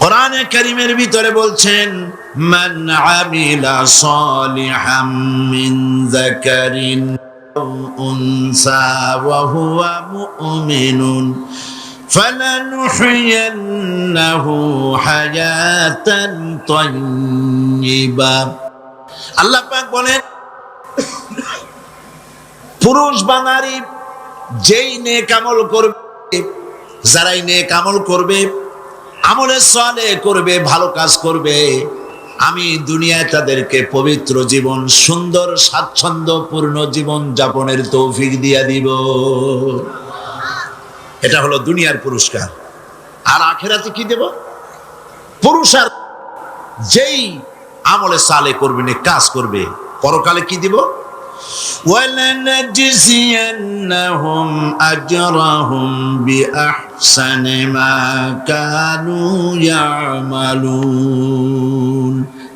কোরআনে কারীমের ভিতরে বলছেন, মান আমিলা সালিহাম মিন যাকারিন আও উনসা ওয়া হুয়া মুমিনুন ফালানুহইয়ান্নাহু হায়াতান তাইয়্যিবা। আল্লাহ পাক বলেন, পুরুষ বা নারী যেই নেক আমল করবে, যারাই নেক আমল করবে, আমলে সালেহ করবে, ভালো কাজ করবে, আমি দুনিয়ায় তাদেরকে পবিত্র জীবন, সুন্দর স্বাচ্ছন্দ্যপূর্ণ জীবন যাপনের তৌফিক দিয়া দিব। এটা হলো দুনিয়ার পুরস্কার। আর আখিরাতে কি দেব? পুরস্কার যেই আমলে সালেহ করবে, নেক কাজ করবে, পরকালে কি দিব? وَلَنَجْزِيَنَّهُمْ أَجْرَهُمْ بِأَحْسَنِ مَا كَانُوا يَعْمَلُونَ।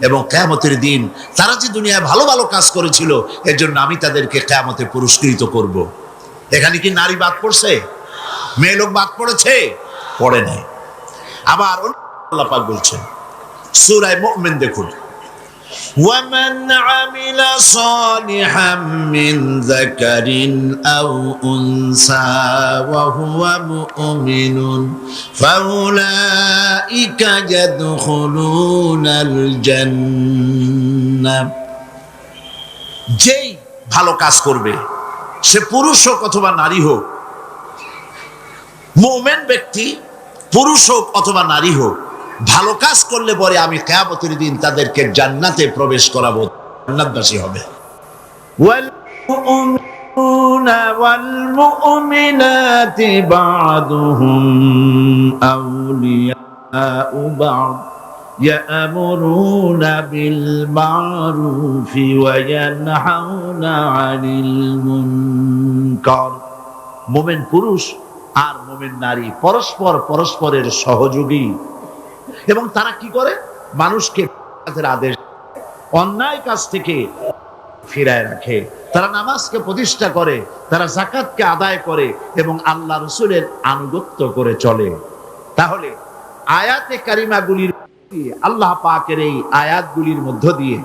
এবং কিয়ামতের দিন তারা যে দুনিয়ায় ভালো ভালো কাজ করেছিল, এর জন্য আমি তাদেরকে কিয়ামতে পুরস্কৃত করব। এখানে কি নারী বাদ পড়ছে? মেয়ে লোক বাদ পড়েছে? পড়ে নাই। আবার আল্লাহ পাক বলছেন সূরা মুমিন, দেখুন, وَمَنْ عَمِلَ صَالِحًا مِنْ ذَكَرٍ أَوْ أُنْثَى وَهُوَ مُؤْمِنٌ فَأُولَئِكَ يَدْخُلُونَ الْجَنَّةَ। যেই ভালো কাজ করবে, সে পুরুষ হোক অথবা নারী হোক, মুমিন ব্যক্তি পুরুষ হোক অথবা নারী হোক, ভালো কাজ করলে পরে আমি কিয়ামতের দিন তাদেরকে জান্নাতে প্রবেশ করাবো, জান্নাতবাসী হবে। ওয়াল মুমিনুনা ওয়াল মুমিনাতি বা'দুহুম আউলিয়াউ বা'দ ইয়া'মুরুনা বিল মা'রুফি ওয়া ইয়ানহাউনা আনিল মুনকার। মুমিন পুরুষ আর মুমিন নারী পরস্পরের সহযোগী, এবং তারা কি করে? মানুষকে আদেশ, অন্যায় কাজ থেকে ফিরায় রাখে। তারা নামাজকে প্রতিষ্ঠা করে, তারা যাকাতকে আদায় করে এবং আল্লাহ রাসূলের আনুগত্য করে চলে। তাহলে আয়াতে কারিমাগুলির, আল্লাহ পাকের এই আয়াতগুলির মধ্য দিয়ে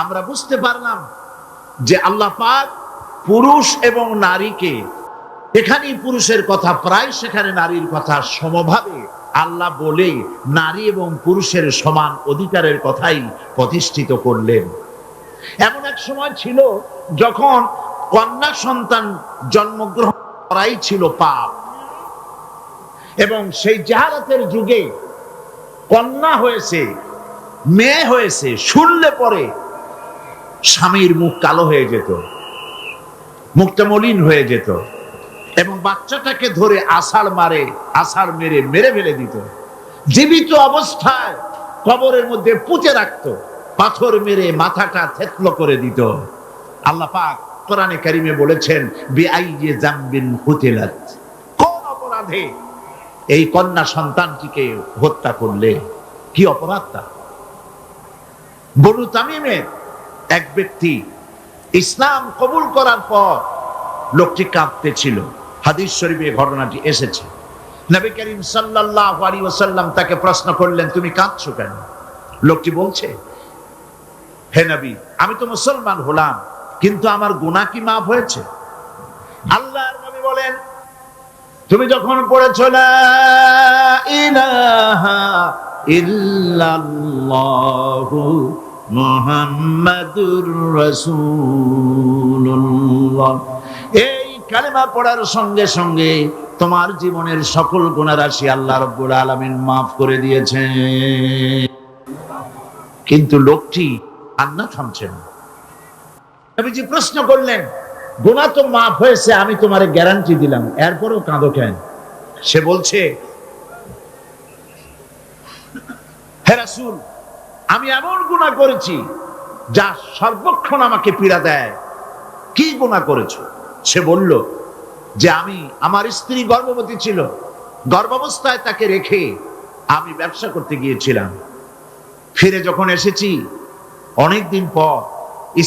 আমরা বুঝতে পারলাম যে আল্লাহ পাক পুরুষ এবং নারীকে, এখানেই পুরুষের কথা প্রায়, সেখানে নারীর কথা সমভাবে আল্লাহ বলে নারী এবং পুরুষের সমান অধিকারের কথাই প্রতিষ্ঠিত করলেন। এমন এক সময় ছিল যখন কন্যা সন্তান জন্মগ্রহণ করাই ছিল পাপ, এবং সেই জাহালাতের যুগে কন্যা হয়েছে, মেয়ে হয়েছে, শুনলে পরে স্বামীর মুখ কালো হয়ে যেত, মুখটা মলিন হয়ে যেত, এবং বাচ্চাটাকে ধরে আছাড় মেরে ফেলে দিত। জীবিত অবস্থায় কবরের মধ্যে পুঁতে রাখত, পাথর মেরে মাথাটা থেতলো করে দিত। আল্লাহ পাক কোরআনে কারিমে বলেছেন, বিআইয়ি যামবিন কুতিলাত, কোন অপরাধে এই কন্যা সন্তানটিকে হত্যা করলে? কি অপরাধটা? বনু তামিমের এক ব্যক্তি ইসলাম কবুল করার পর লোকটি কাঁদতেছিল। হাদিস শরীফে ঘটনাটি এসেছে। নবী করিম সাল্লাল্লাহু আলাইহি ওয়াসাল্লাম তাকে প্রশ্ন করলেন, তুমি কাঁদছো কেন? লোকটি বলছে, হে নবী, আমি তো মুসলমান হলাম, কিন্তু আমার গুনাহ কি মাফ হয়েছে? আল্লাহর নবী বলেন, তুমি যখন পড়েছো লা ইলাহা ইল্লাল্লাহু মুহাম্মাদুর রাসূলুল্লাহ, এই কালেমা পড়ার সঙ্গে সঙ্গে তোমার জীবনের সকল গুনাহ রাশি আল্লাহ রাব্বুল আলামিন মাফ করে দিয়েছেন। কিন্তু লোকটি কান্না থামছে না। নবীজি প্রশ্ন করলেন, গুনাহ তো মাফ হয়েছে, আমি তোমারে গ্যারান্টি দিলাম, এরপরও কাঁদো কেন? সে বলছে, হে রাসূল, আমি এমন গুনাহ করেছি যা সর্বক্ষণ আমাকে পীড়া দেয়। কি গুনাহ করেছো? সে বলল যে আমি, আমার স্ত্রী গর্ভবতী ছিল, গর্ভাবস্থায় তাকে রেখে আমি ব্যবসা করতে গিয়েছিলাম। ফিরে যখন এসেছি, অনেকদিন পর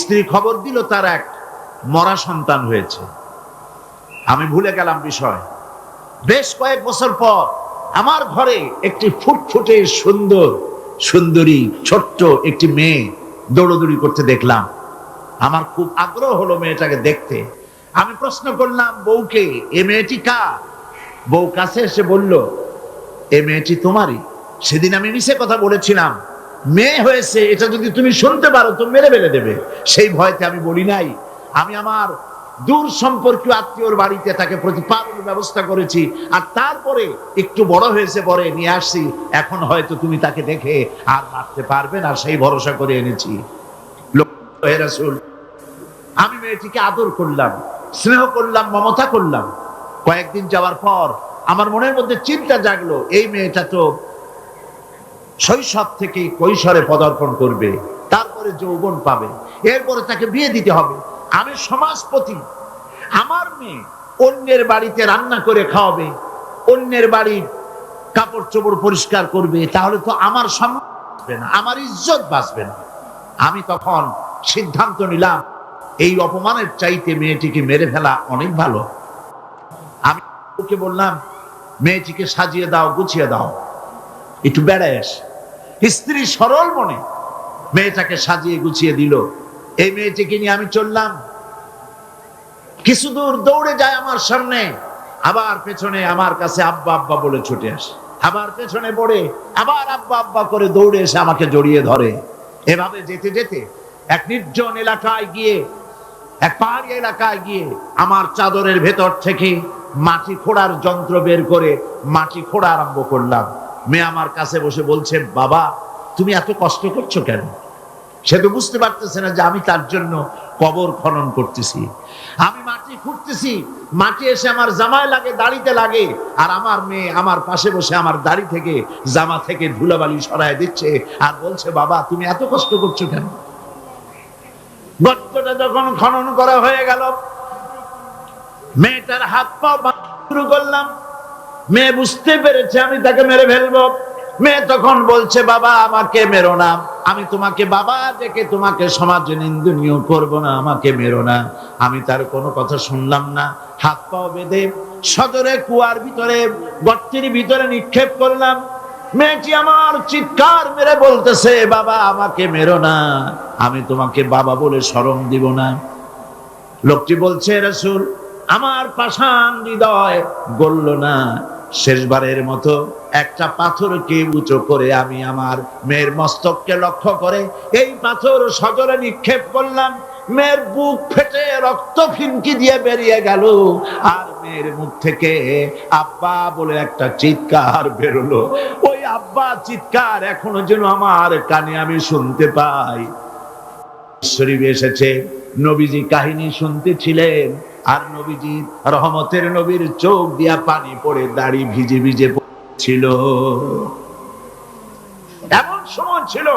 স্ত্রী খবর দিল তার এক মরা সন্তান হয়েছে। আমি ভুলে গেলাম বিষয়। বেশ কয়েক বছর পর আমার ঘরে একটি ফুটফুটে সুন্দরী ছোট্ট একটি মেয়ে দৌড়দৌড়ি করতে দেখলাম। আমার খুব আগ্রহ হলো মেয়েটাকে দেখতে। আমি প্রশ্ন করলাম বউকে, এ মেয়েটি কার? বউ কাছে এসে বলল, এ মেয়েটি তোমারই। সেদিন আমি মিছে কথা বলেছিলাম, মেয়ে হয়েছে এটা যদি তুমি শুনতে পারো তো মেরে ফেলে দেবে, সেই ভয়তে আমি বলি নাই। আমি আমার দূর সম্পর্কীয় আত্মীয়র বাড়িতে তাকে প্রতিপালনের ব্যবস্থা করেছি, আর তারপরে একটু বড় হয়েছে পরে নিয়ে আসছি। এখন হয়তো তুমি তাকে দেখে আর মারতে পারবে না, সেই ভরসা করে এনেছি। হে রাসূল, আমি মেয়েটিকে আদর করলাম, স্নেহ করলাম, মমতা করলাম। কয়েকদিন যাওয়ার পর আমার মনের মধ্যে চিন্তা জাগলো, এই মেয়েটা তো শৈশব থেকে কৈশোরে পদার্পণ করবে, তারপরে যৌবন পাবে, এরপরে তাকে বিয়ে দিতে হবে। আমি সমাজপতি, আমার মেয়ে অন্যের বাড়িতে রান্না করে খাওয়াবে, অন্যের বাড়ির কাপড় চোপড় পরিষ্কার করবে, তাহলে তো আমার সম্মান বাঁচবে না, আমার ইজ্জত বাঁচবে না। আমি তখন সিদ্ধান্ত নিলাম, এই অপমানের চাইতে মেয়েটিকে মেরে ফেলা অনেক ভালো। আমি ওকে বললাম, মেয়েটিকে সাজিয়ে দাও, গুছিয়ে দাও, একটু বেড়ায় আস। স্ত্রী সরল মনে মেয়েটাকে সাজিয়ে গুছিয়ে দিল। এই মেয়েটিকে নিয়ে আমি চললাম, কিছু দূর দৌড়ে যায় আমার সামনে, আবার পেছনে আমার কাছে আব্বা আব্বা বলে ছুটে আসে, আবার পেছনে পড়ে, আবার আব্বা আব্বা করে দৌড়ে এসে আমাকে জড়িয়ে ধরে। এভাবে যেতে যেতে এক নির্জন এলাকায় গিয়ে, এক পাহাড়ি এলাকায় গিয়ে আমার চাদরের ভেতর থেকে মাটি খোঁড়ার যন্ত্র বের করে মাটি খোঁড়া আরম্ভ করলাম। মেয়ে আমার কাছে বসে বলছে, বাবা তুমি এত কষ্ট করছো কেন? সে তো বুঝতে পারতেছে না যে আমি তার জন্য কবর খনন করতেছি, আমি মাটি খুঁড়তেছি। মাটি এসে আমার জামায় লাগে, দাড়িতে লাগে, আর আমার মেয়ে আমার পাশে বসে আমার দাড়ি থেকে, জামা থেকে ধুলাবালি সরায় দিচ্ছে আর বলছে, বাবা তুমি এত কষ্ট করছো কেন? গর্তটা যখন খনন করা হয়ে গেল, মেয়েটার হাত পা শুরু করলাম। মেয়ে বুঝতে পেরেছে আমি তাকে মেরে ফেলবো। মেয়ে তখন বলছে, বাবা আমাকে মেরো না, আমি তোমাকে বাবা ডেকে তোমাকে সমাজে নিন্দনীয় করব না, আমাকে মেরো না। আমি তার কোনো কথা শুনলাম না, হাত পা বেঁধে সদরে কুয়ার ভিতরে, গর্তের ভিতরে নিক্ষেপ করলাম। মেয়েটি আমার চিৎকার মেরে বলতেছে, বাবা আমাকে মেরো না, আমি তোমাকে বাবা বলে শরম দিব না। লোকটি বলছে, রাসূল আমার পাষাণ হৃদয় গলল না, শেষবারের মতো একটা পাথরকে উঁচু করে আমি আমার মেয়ের মস্তককে লক্ষ্য করে এই পাথর সজোরে নিক্ষেপ করলাম। মেয়ের বুক ফেটে রক্ত ফিনকি দিয়ে বেরিয়ে গেল, আর মেয়ের মুখ থেকে আব্বা বলে একটা চিৎকার বেরোলো। ওই আব্বা চিৎকার এখনো যেন আমার কানে আমি শুনতে পাই। শরীফে এসেছে, নবীজি কাহিনী শুনতেছিলেন, আর নবীজি রহমতের নবীর চোখ দিয়া পানি পড়ে দাড়ি ভিজে ভিজে ছিল। এমন সময় ছিল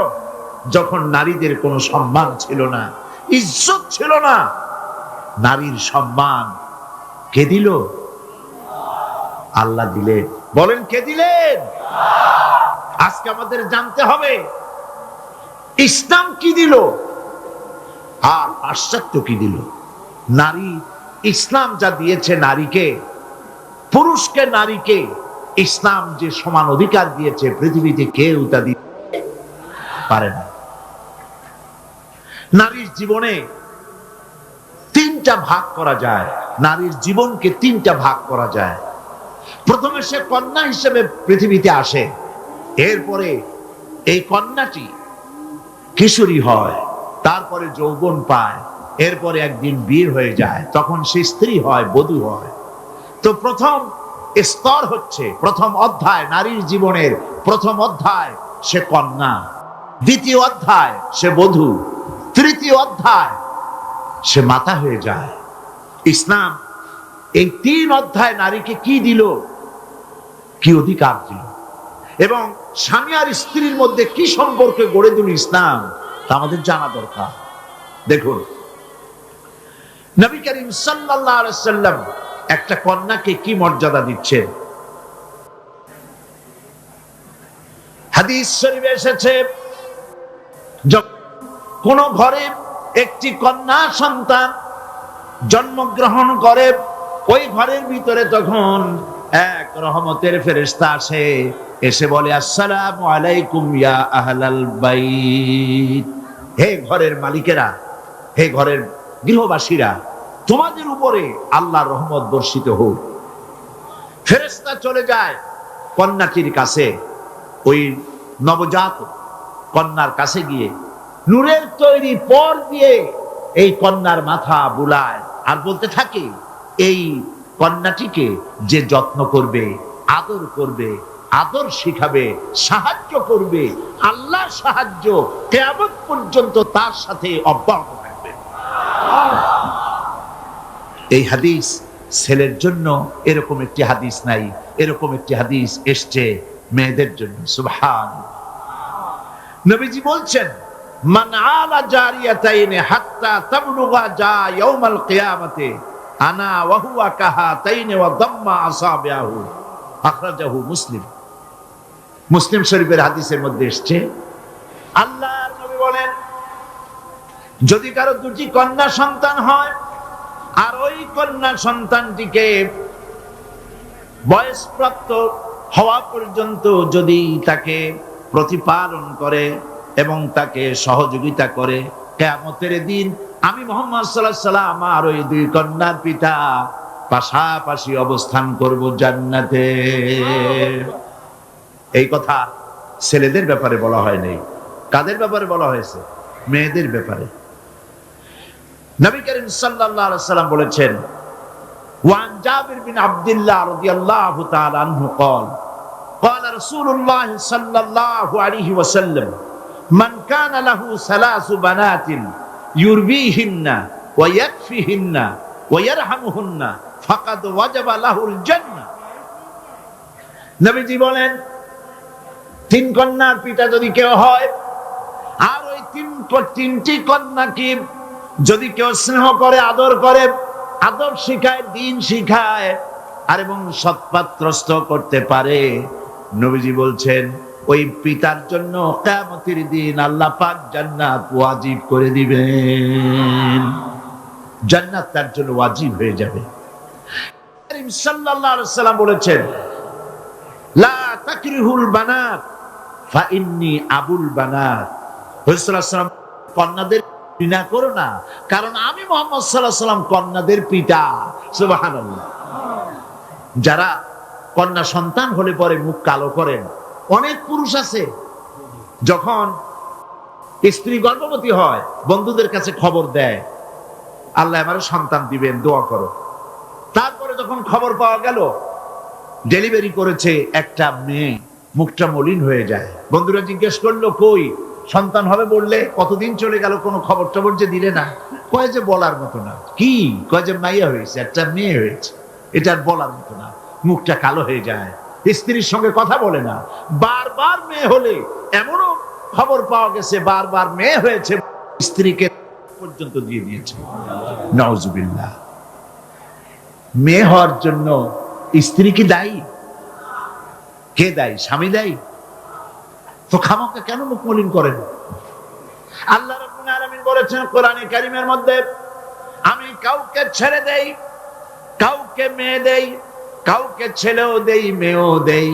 যখন নারীদের কোনো সম্মান ছিল না, ইজ্জত ছিল না। নারীর সম্মান কে দিল? আল্লাহ দিলেন। বলেন কে দিলেন? আজকে আমাদের জানতে হবে ইসলাম কি দিল আর পাশ্চাত্য কি দিল। নারী, ইসলাম যা দিয়েছে নারীকে, পুরুষকে নারীকে ইসলাম যে সমান অধিকার দিয়েছে, পৃথিবীতে কেউ তা দিতে পারে না। নারীর জীবনে তিনটা ভাগ করা যায়, নারীর জীবনকে তিনটা ভাগ করা যায়। প্রথমে সে কন্যা হিসেবে পৃথিবীতে আসে, এরপরে এই কন্যাটি কিশোরী হয়, তারপরে যৌবন পায়, এরপরে একদিন বিয়ে হয়ে যায়, তখন সে স্ত্রী হয়, বধূ হয়। তো প্রথম স্তর হচ্ছে, প্রথম অধ্যায় নারীর জীবনের প্রথম অধ্যায় সে কন্যা, দ্বিতীয় অধ্যায় সে বধূ, তৃতীয় অধ্যায় সে মাতা হয়ে যায়। ইসলাম এই তিন অধ্যায় নারীকে কি দিল, কি অধিকার দিল, এবং স্বামী আর স্ত্রীর মধ্যে কি সম্পর্ক গড়ে দিল ইসলাম, তা আমাদের জানা দরকার। দেখুন, নবী করিম সাল্লাল্লাহু আলাইহি ওয়াসাল্লাম একটা কন্যাকে কি মর্যাদা দিচ্ছে। হাদিস শরীফে এসেছে, কোন ঘরে একটি কন্যা সন্তান জন্মগ্রহণ করে, ওই ঘরের ভিতরে তখন এক রহমতের ফেরেশতা আসে, এসে বলে আসসালামু আলাইকুম ইয়া আহলাল বাইত, হে ঘরের মালিকেরা, হে ঘরের গৃহবাসীরা, তোমাদের উপরে আল্লাহর রহমত বর্ষিত হোক। ফেরেশতা চলে যায় কন্যাটির কাছে, ওই নবজাত কন্যার কাছে গিয়ে নূরের তৈরি পর দিয়ে এই কন্যার মাথা বুলায় আর বলতে থাকে, এই কন্যাটিকে যে যত্ন করবে, আদর করবে, আদর শিখাবে, সাহায্য করবে, আল্লাহর সাহায্য কিয়ামত পর্যন্ত তার সাথে অব্যাহত থাকবে। এই হাদিস ছেলের জন্য এরকম একটি হাদিস নাই, এরকম একটি হাদিস এসছে মেয়েদের জন্য। সুবহানাল্লাহ। নবীজি বলছেন, মান আলা জারিয়াতাইনি হাত্তা তাবলুগা জা ইয়াউমাল কিয়ামাতি আনা ওয়া হুয়া কাহাতাইনি ওয়া দাম্মা আসাবিহু, আখরাজাহু মুসলিম। মুসলিম শরীফের হাদিসের মধ্যে এসেছে, আল্লাহর নবী বলেন, যদি কারো দুটি কন্যা সন্তান হয় আর ওই কন্যা সন্তানটিকে বয়সপ্রাপ্ত হওয়া পর্যন্ত যদি তাকে প্রতিপালন করে এবং তাকে সহযোগিতা করে, কিয়ামতের দিন আমি মুহাম্মদ সাল্লাল্লাহু আলাইহি ওয়াসাল্লাম আর ওই দুই কন্যার পিতা পাশাপাশি অবস্থান করব জান্নাতে। এই কথা ছেলেদের ব্যাপারে বলা হয় নাই, কাদের ব্যাপারে বলা হয়েছে? মেয়েদের ব্যাপারে। নবী করিম সাল্লাল্লাহু আলাইহি ওয়াসাল্লাম বলেছেন, ওয়ান জাবির বিন আব্দুল্লাহ রাদিয়াল্লাহু তাআলা আনহু قال قال رسول الله صلى الله عليه وسلم من كان له ثلاث بنات يربيهن ويكفيهن ويرحمهن فقد وجب له الجنة। নবীজি বলেন, তিন কন্যার পিতা যদি কেউ হয় আর ওই তিনটি কন্যাকে যদি কেউ স্নেহ করে, আদর করে, আদব শিখায়, দিন শিখায় আর এবং সৎপাত্রস্থ করতে পারে, নবীজি বলছেন ওই পিতার জন্য কিয়ামতের দিন আল্লাহ পাক জান্নাত ওয়াজিব করে দিবেন, জান্নাত তার জন্য ওয়াজিব হয়ে যাবে। করিম সাল্লাল্লাহু আলাইহি ওয়াসাল্লাম বলেছেন, লা তাকরিহুল বানাত ফা ইন্নী আবুল বানাত। রাসূলুল্লাহ সাল্লাল্লাহু আলাইহি ওয়াসাল্লাম, কন্যাদের ঘৃণা করো না, কারণ আমি মুহাম্মদ সাল্লাল্লাহু আলাইহি ওয়াসাল্লাম কন্যাদের পিতা। সুবহানাল্লাহ। যারা কন্যা সন্তান হলে পরে মুখ কালো করেন, অনেক পুরুষ আছে যখন স্ত্রী গর্ভবতী হয় বন্ধুদের কাছে খবর দেয়, আল্লাহ আমারে সন্তান দিবেন, দোয়া করো। তারপরে যখন খবর পাওয়া গেল ডেলিভারি করেছে একটা মেয়ে, মুখটা মলিন হয়ে যায়। বন্ধুরা জিজ্ঞেস করলো, কই সন্তান হবে বললে, কতদিন চলে গেল, কোনো খবর টবর যে দিলে না। কয় যে বলার মতো না। কি? কয় যে মাইয়া হয়েছে, একটা মেয়ে হয়েছে, এটা বলার মতো না। মুখটা কালো হয়ে যায়, স্ত্রীর সঙ্গে কথা বলে না। বারবার মেয়ে হলে, এমনও খবর পাওয়া গেছে বারবার মেয়ে হয়েছে, স্ত্রীকে পর্যন্ত দিয়ে দিয়েছে। নাউজুবিল্লাহ। মেয়ে হওয়ার জন্য স্ত্রী কি দায়ী? কে দায়ী? স্বামী দায়ী? তো খামাকে কেন মুখ মলিন করেন? আল্লাহ রাব্বুল আলামিন বলেছেন কোরআনে কারীমের মধ্যে, আমি কাউকে ছেড়ে দেই, কাউকে মেয়ে দেই, কাউকে ছেলেও দেই, মেয়েও দেই,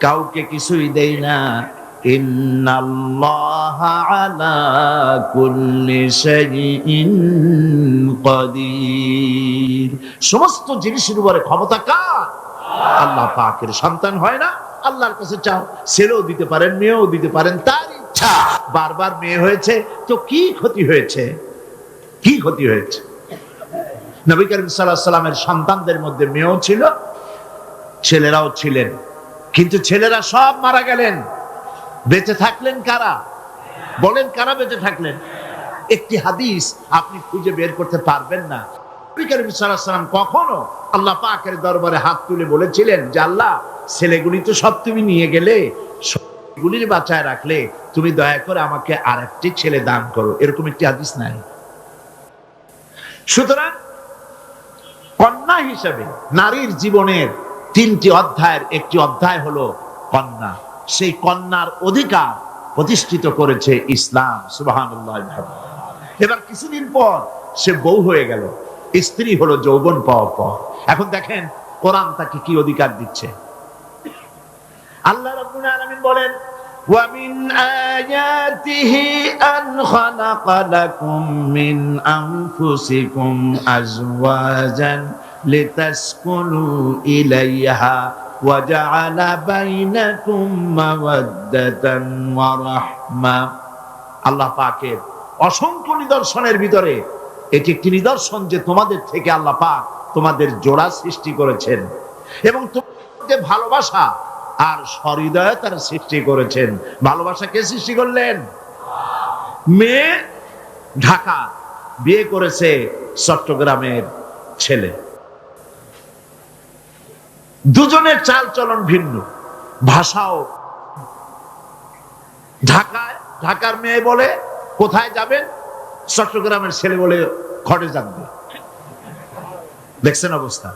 কাউকে কিছুই দেই না। ইন্নাল্লাহা আলা কুল্লি শাইইন কাদির। সমস্ত জিনিসের উপরে ক্ষমতা কার? আল্লাহ পাকের। সন্তান হয় না, আল্লাহর কাছে চাও, ছেলেও দিতে পারেন, মেয়েও দিতে পারেন, তার ইচ্ছা। বারবার মেয়ে হয়েছে তো কি ক্ষতি হয়েছে? কি ক্ষতি হয়েছে? নবী করিম সাল্লাল্লাহু আলাইহি ওয়াসাল্লামের সন্তানদের মধ্যে মেয়েও ছিল, ছেলেরাও ছিলেন, কিন্তু ছেলেরা সব মারা গেলেন। বেঁচে থাকলেন কারা? বলেন, কারা বেঁচে থাকলেন? একটি হাদিস আপনি খুঁজে বের করতে পারবেন না। নবী করিম সাল্লাল্লাহু আলাইহি ওয়াসাল্লাম কখনো আল্লাহ পাকের দরবারে হাত তুলে বলেছিলেন যে আল্লাহ, ছেলেগুলি তো সব তুমি নিয়ে গেলে, সবগুলির বাঁচায় রাখলে, তুমি দয়া করে আমাকে আরেকটি ছেলে দান করো, এরকম একটি হাদিস নাই। সুতরাং কন্যা হিসেবে নারীর জীবনের তিনটি অধ্যায়ের একটি অধ্যায় হলো কন্যা। সেই কন্যার অধিকার প্রতিষ্ঠিত করেছে ইসলাম। সুবহানাল্লাহ। এবার কিছুদিন পর সে বউ হয়ে গেল, স্ত্রী হলো যৌবন পাওয়ার পর। এখন দেখেন কোরআন তাকে কি অধিকার দিচ্ছে। আল্লাহ রাব্বুল আলামিন বলেন, وَمِنْ آيَاتِهِ أَنْ خَلَقَ لَكُم مِّنْ أَنفُسِكُمْ أَزْوَاجًا لِتَسْكُنُوا إِلَيْهَا وَجَعَلَ بَيْنَكُم مَّوَدَّةً وَرَحْمَةً। আল্লাহ পাকের অসংখ্য নিদর্শনের ভিতরে এটি একটি নিদর্শন যে তোমাদের থেকে আল্লাহ পাক তোমাদের জোড়া সৃষ্টি করেছেন এবং তোমাদের ভালোবাসা আর সহৃদয়তার সৃষ্টি করেছেন। ভালোবাসা কে সৃষ্টি করলেন? মেয়ে ঢাকা, বিয়ে করেছে চট্টগ্রামের ছেলে। দুজনের চাল চলন ভিন্ন, ভাষাও। ঢাকার মেয়ে বলে কোথায় যাবেন, চট্টগ্রামের ছেলে বলে ঘটে যাবে। দেখছেন অবস্থা?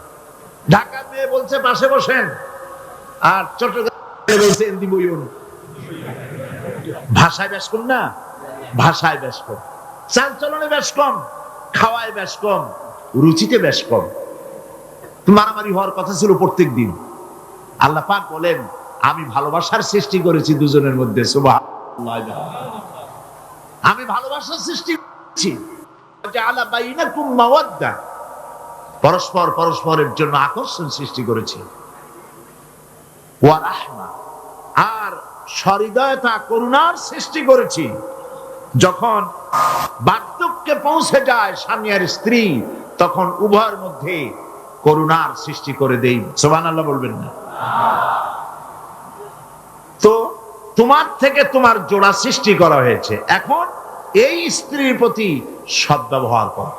ঢাকার মেয়ে বলছে পাশে বসেন, আর চট্টগ্রামে বলছে এন্দি বইউন। ভাষায় বেশ কম না? ভাষায় বেশ কম, চাল চলনে বেশ কম, খাওয়ায় বেশ কম, রুচিতে বেশ কম। মারামারি হওয়ার কথা ছিল প্রত্যেক দিন। আল্লাহ পাক বলেন আমি ভালোবাসার সৃষ্টি করেছি দুজনের মধ্যে। সুবহানাল্লাহ, আমি ভালোবাসার সৃষ্টি করেছি। জাআলা বাইনাকুম মাওয়াদ্দা, পরস্পর পরস্পরের জন্য আকর্ষণ সৃষ্টি করেছি। ওয়া রাহমা, আর সহৃদয়তা করুণার সৃষ্টি করেছি। যখন বার্ধক্যে পৌঁছে যায় স্বামী আর স্ত্রী, তখন উভয়ের মধ্যে করুণার সৃষ্টি করে দেই। সুবহানাল্লাহ বলবেন না? তো তোমার থেকে তোমার জোড়া সৃষ্টি করা হয়েছে, এখন এই স্ত্রীর প্রতি সদ্ব্যবহার কর।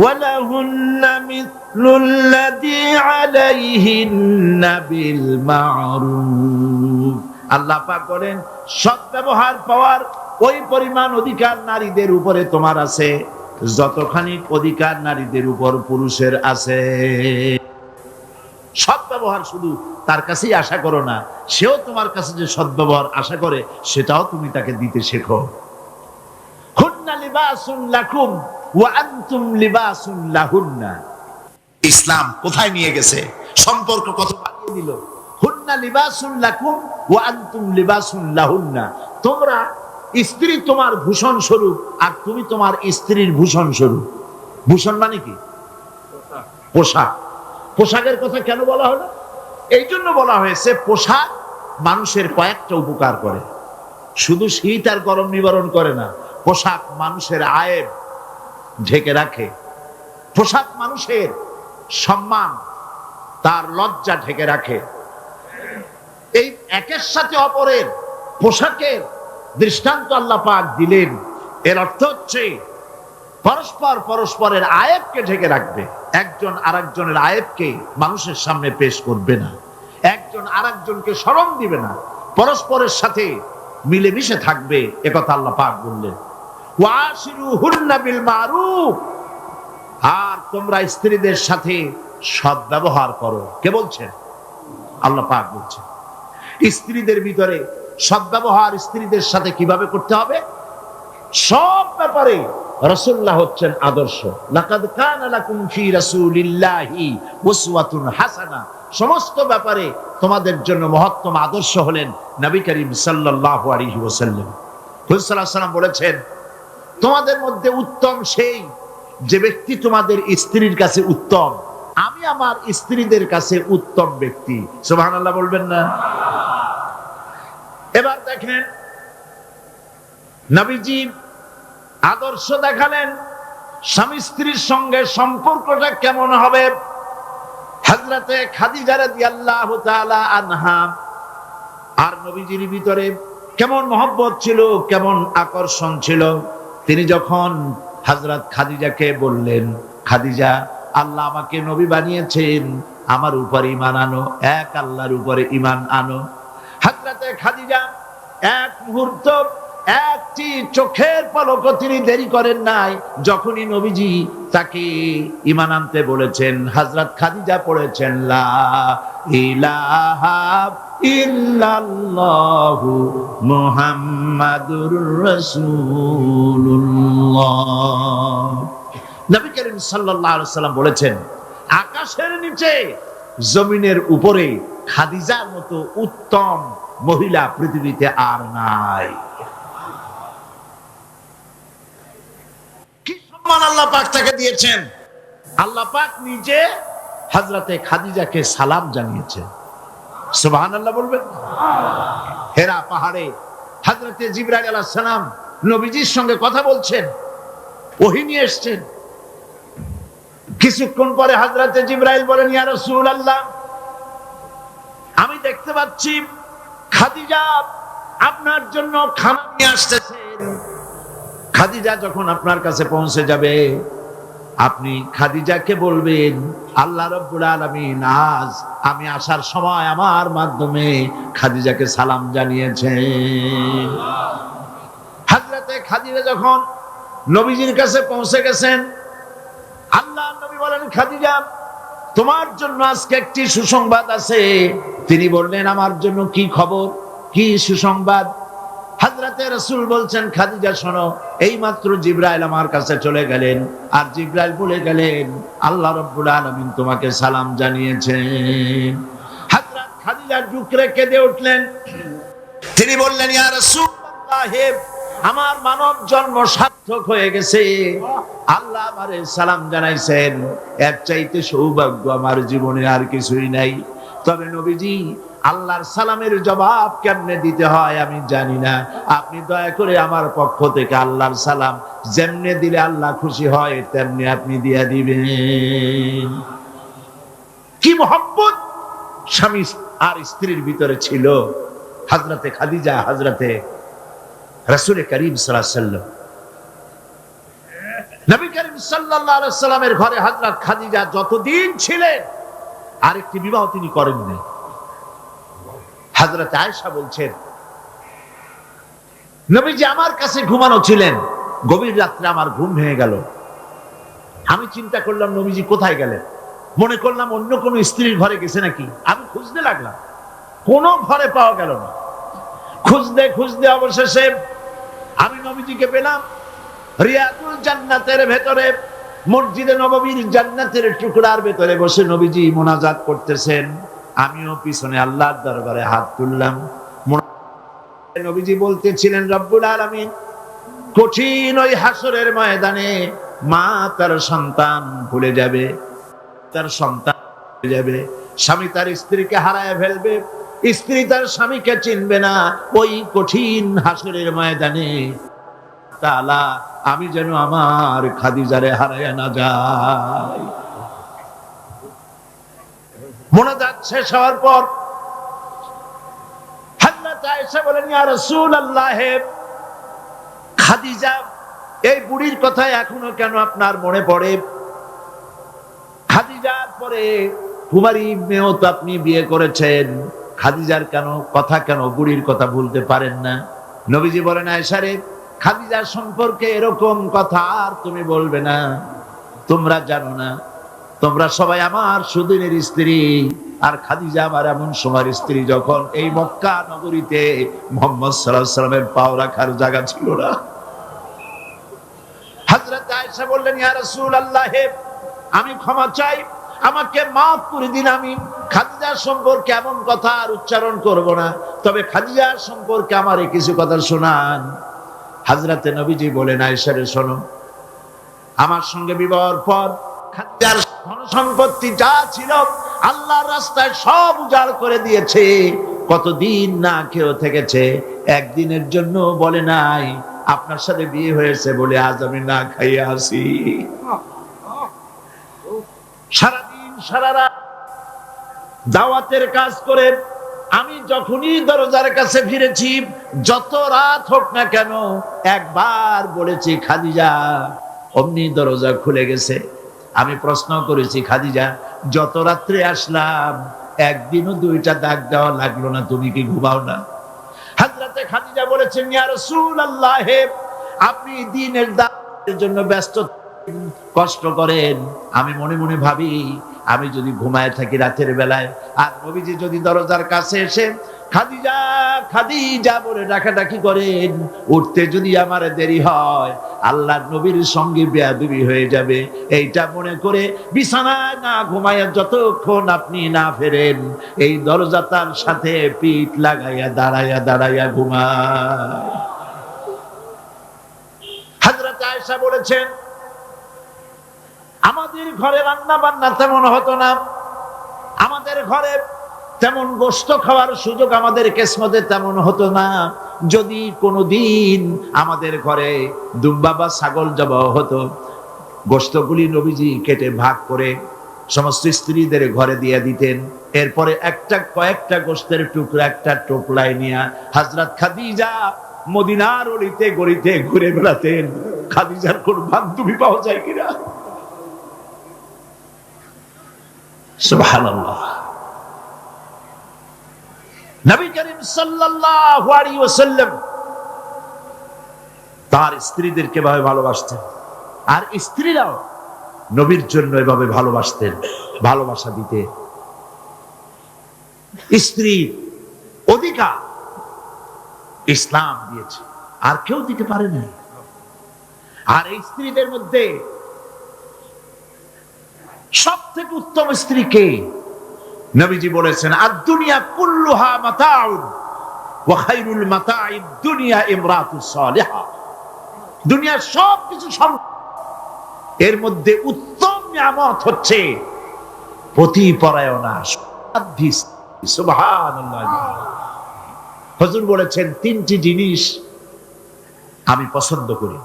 وَلَهُنَّ مِثْلُ الَّذِي عَلَيْهِنَّ بِالْمَعْرُوفِ। আল্লাহ পাক বলেন সদ্ব্যবহার পাওয়ার ওই পরিমাণ অধিকার নারীদের উপরে তোমার আছে যতখানি অধিকার নারীদের উপর পুরুষের আছে। সদ্ব্যবহার শুধু তার কাছেই আশা করো না, সেও তোমার কাছে যে সদ্ব্যবহার আশা করে সেটাও তুমি তাকে দিতে শেখো। হুন্না লিবাসুন লাকুম ওয়া আনতুম লিবাসুন লাহুন্না। ইসলাম কোথায় নিয়ে গেছে, সম্পর্ক কত বাড়িয়ে দিল। হুন্না লিবাসুন লাকুম ওয়া আনতুম লিবাসুন লাহুন্না। তোমরা স্ত্রী তোমার ভূষণ স্বরূপ, আর তুমি তোমার স্ত্রীর ভূষণ স্বরূপ। ভূষণ মানে কি? পোশাক। পোশাকের কথা কেন বলা হলো? এই জন্য বলা হয়েছে পোশাক মানুষের কয়েকটা উপকার করে, শুধু শীত আর গরম নিবারণ করে না। পোশাক মানুষের আয়েব ঢেকে রাখে, পোশাক মানুষের সম্মান, তার লজ্জা ঢেকে রাখে। এই একের সাথে অপরের পোশাকের দৃষ্টান্ত আল্লাহ পাক দিলেন। এর অর্থ হচ্ছে পরস্পর পরস্পরের আয়েবকে ঢেকে রাখবে। একজন আরেকজনের আয়েবকে মানুষের সামনে পেশ করবে না, একজন আরেকজনকে শরম দিবে না, পরস্পরের সাথে মিলেমিশে থাকবে। একথা আল্লাহ পাক বললেন। ওয়াশিরুহুন্না বিল মারুফ, আর তোমরা স্ত্রীদের সাথে সদ্ব্যবহার করো। কে বলছেন? আল্লাহ পাক বলছেন। স্ত্রীদের ভিতরে সদ্ব্যবহার স্ত্রীদের সাথে কিভাবে করতে হবে, সব ব্যাপারে রাসূলুল্লাহ হচ্ছেন আদর্শ। লাকাদ কানা লাকুম ফি রাসূলিল্লাহি উসওয়াতুন হাসানাহ। সমস্ত ব্যাপারে তোমাদের জন্য মহত্তম আদর্শ হলেন নবী করিম সাল্লাল্লাহু আলাইহি ওয়াসাল্লাম। হুজুর সাল্লাল্লাহু আলাইহি ওয়াসাল্লাম বলেছেন তোমাদের মধ্যে উত্তম সেই যে ব্যক্তি তোমাদের স্ত্রীর কাছে উত্তম। আমি আমার স্ত্রীদের কাছে উত্তম ব্যক্তি। সুবহানাল্লাহ বলবেন না? এবার দেখেন নবীজি আদর্শ দেখালেন স্বামী স্ত্রীর সঙ্গে সম্পর্কটা কেমন হবে। হযরতে খাদিজা রাদিয়াল্লাহু তাআলা আনহা আর নবীজির ভিতরে কেমন মহব্বত ছিল, কেমন আকর্ষণ ছিল। তিনি যখন হযরত খাদিজাকে বললেন, খাদিজা আল্লাহ আমাকে নবী বানিয়েছেন, আমার উপর ঈমান আনো, এক আল্লাহর উপরে ঈমান আনো। হযরতে খাদিজা এক মুহূর্ত, একটি চোখের পলকও তিনি দেরি করেন নাই। যখনই নবীজি তাকে ঈমান আনতে বলেছেন, হযরত খাদিজা পড়েছেন লা ইলাহা ইল্লাল্লাহু মুহাম্মাদুর রাসূলুল্লাহ। নবী করিম সাল্লাল্লাহু আলাইহি ওয়াসাল্লাম বলেছেন আকাশ আকাশের নিচে জমিনের উপরে খাদিজার মতো উত্তম মহিলা পৃথিবীতে আর নাই। কি সম্মান আল্লাহ পাক তাকে দিয়েছেন! আল্লাহ পাক নিজে হযরতে খাদিজাকে সালাম জানিয়েছে। সুবহানাল্লাহ বলবেন। হেরা পাহাড়ে হযরতে জিবরাইল আলাইহিস সালাম নবীজির সঙ্গে কথা বলছেন, ওহী নিয়ে এসেছেন। কিছুক্ষণ পরে হযরতে জিবরাইল বলেন, ইয়া রাসূলুল্লাহ, আমি দেখতে পাচ্ছি খাদিজা আপনার জন্য খানা নিয়ে আসতেছেন। খাদিজা যখন আপনার কাছে পৌঁছে যাবে, আপনি খাদিজাকে বলবেন, আল্লাহ রাব্বুল আলামিন আজ আমি আসার সময় আমার মাধ্যমে খাদিজাকে সালাম জানিয়েছেন। হযরতে খাদিজা যখন নবীজির কাছে পৌঁছে গেছেন, আল্লাহর নবী বলেন, খাদিজা তোমার জন্য আজকে একটি সুসংবাদ আছে। তিনি বললেন, আমার জন্য কি খবর, কি সুসংবাদ? হযরতে রাসূল বলছেন, খাদিজা শোনো, এইমাত্র জিবরাইল আমার কাছে চলে গেলেন, আর জিবরাইল বলে গেলেন আল্লাহ রাব্বুল আলামিন তোমাকে সালাম জানিয়েছেন। হযরত খাদিজা ডুকরে কেঁদে উঠলেন। তিনি বললেন, ইয়া রাসূলুল্লাহ, আমার মানব জন্ম সার্থক হয়ে গেছে। আল্লাহ আমারে সালাম জানাইছেন, এর চাইতে সৌভাগ্য আমার জীবনে আর কিছুই নাই। তবে নবীজি, আল্লাহর সালামের জবাব কেমনে দিতে হয় আমি জানি না। আপনি দয়া করে আমার পক্ষ থেকে আল্লাহর সালাম যেমনে দিলে আল্লাহ খুশি হয় তেমনি আপনি দিয়া দিবেন। কি মহব্বত স্বামী আর স্ত্রীর ভিতরে ছিল হযরতে খাদিজা, হযরতে রাসূল করিম সাল্লাল্লাহু আলাইহি ওয়াসাল্লাম। নবী করিম সাল্লাল্লাহু আলাইহি ওয়াসাল্লামের ঘরে হযরত খাদিজা যতদিন ছিলেন আরেকটি বিবাহ তিনি করেননি। হযরত আয়েশা বলছেন, নবীজি আমার কাছে ঘুমানো ছিলেন, গভীর রাত্রে আমার ঘুম ভেঙে গেল। আমি চিন্তা করলাম নবীজি কোথায় গেলেন। মনে করলাম অন্য কোন স্ত্রীর ঘরে গেছে নাকি। আমি খুঁজতে লাগলাম, কোন ঘরে পাওয়া গেল না। খুঁজতে খুঁজতে অবশেষে আমি নবীজিকে পেলাম রিয়াদুল জান্নাতের ভেতরে, মসজিদে নববীর জান্নাতের টুকরার ভেতরে বসে নবীজি মোনাজাত করতেছেন। আমিও পিছনে আল্লাহর দরবারে হাত তুললাম। নবীজি বলতেছিলেন, রব্বুল আলামিন কঠিন ওই হাসরের ময়দানে মা তার সন্তান ভুলে যাবে, তার সন্তান ভুলে যাবে, স্বামী তার স্ত্রীকে হারায় ফেলবে, স্ত্রী তার স্বামীকে চিনবে না। ওই কঠিন হাসরের ময়দানে তাআলা আমি যেন আমার খাদিজারে হারায় না যাই। মোনাজাত শেষ হওয়ার পর হযরত আয়েশা বলেন, ইয়া রাসূলুল্লাহ, খাদিজা এই বুড়ির কথা এখনো কেন আপনার মনে পড়ে? খাদিজার পরে কুমারী মেয়েও তো আপনি বিয়ে করেছেন, খাদিজার কেন বুড়ির কথা ভুলতে পারেন না? নবীজি বলেন, আয়েশা রে, খাদিজার সম্পর্কে এরকম কথা আর তুমি বলবে না। তোমরা জানো না, তোমরা সবাই আমার সুদিনের স্ত্রী, আর খাদিজা আমার এমন সময়ের স্ত্রী যখন এই মক্কা নগরীতে মুহাম্মদ সাল্লাল্লাহু আলাইহি ওয়াসাল্লামের পাও রাখার জায়গা ছিল না। হযরত আয়েশা বললেন, ইয়া রাসূলুল্লাহ, আমি ক্ষমা চাই, আমাকে মাফ করে দিন। আমি খাদিজার সম্পর্কে এমন কথা আর উচ্চারণ করব না, তবে খাদিজার সম্পর্কে আমারে কিছু কথা শোনান। হযরতে নবীজি বলেন, আয়েশা রে, শোনো, আমার সঙ্গে বিবাহের পর খাদিজার ধন সম্পত্তি যা ছিল আল্লাহর রাস্তায় সব উজাড় করে দিয়েছে। কতদিন না খেয়ে থেকেছে, একদিনের জন্য বলে নাই আপনার সাথে বিয়ে হয়েছে বলে আজ আমি না খাইয়ে আসি। সারাদিন সারা রাত দাওয়াতের কাজ করে আমি যখনই দরজার কাছে ফিরেছি, যত রাত হোক না কেন, একবার বলেছি খাদিজা, অমনি দরজা খুলে গেছে। আমি প্রশ্ন করেছি, খাদিজা, যত রাত্রে আসলাম একদিনও দুইটা দাগ দেওয়া লাগলো না, তুমি কি ঘুমাও না? হযরতে খাদিজা বলেছেন, ইয়া রাসূলুল্লাহ, আপনি দ্বীনের দাওয়াতের জন্য ব্যস্ত, কষ্ট করেন। আমি মনে মনে ভাবি, আমি যদি ঘুমায় থাকি রাতের বেলায়, আর নবীজি যদি দরজার কাছে এসে খাদিজা খাদিজা বলে ডাকাডাকি করেন। উঠতে যদি আমার দেরি হয় আল্লাহর নবীর সঙ্গে বেয়াদবি হয়ে যাবে, এইটা মনে করে বিছানায় না ঘুমাইয়া যতক্ষণ আপনি না ফেরেন এই দরজাটার সাথে পিঠ লাগাইয়া দাঁড়াইয়া দাঁড়াইয়া ঘুমায়। হযরত আয়েশা বলেছেন, আমাদের ঘরে রান্না বান্না তেমন হতো না, আমাদের ঘরে তেমন গোশত খাওয়ার সুযোগ আমাদের কিসমতে তেমন হতো না। যদি কোনোদিন আমাদের ঘরে দুম্বা বা ছাগল জবাহ হতো, গোশতগুলি নবীজি কেটে ভাগ করে সমস্ত স্ত্রীদের ঘরে দিয়ে দিতেন। এরপরে কয়েকটা গোশতের টুকরা একটা টোপলায় নিয়ে হযরত খাদিজা মদিনার অলিতে গলিতে ঘুরে বেড়াতেন। খাদিজার কোন বান্ধবী পাওয়া যায় কিনা। সুবহানাল্লাহ। নবী করিম সাল্লাল্লাহু আলাইহি ওয়াসাল্লাম তার স্ত্রীদেরকে ভাবে ভালোবাসতেন, আর স্ত্রীরাও নবীর জন্য এভাবে ভালোবাসতেন, ভালোবাসা দিতে। স্ত্রীর অধিকার ইসলাম দিয়েছে, আর কেউ দিতে পারে না। আর এই স্ত্রীদের মধ্যে সব থেকে উত্তম স্ত্রী কে? নবীজি বলেছেন, আদ-দুনিয়া কুল্লুহা মাতাউন ওয়া খায়রুল মাতাইদ দুনিয়া ইমরাতুস সালিহা। দুনিয়ার সবকিছু এর মধ্যে উত্তম নিয়ামত হচ্ছে পতিপরায়ণা। সুবহানাল্লাহ। হুজুর বলেছেন, তিনটি জিনিস আমি পছন্দ করি,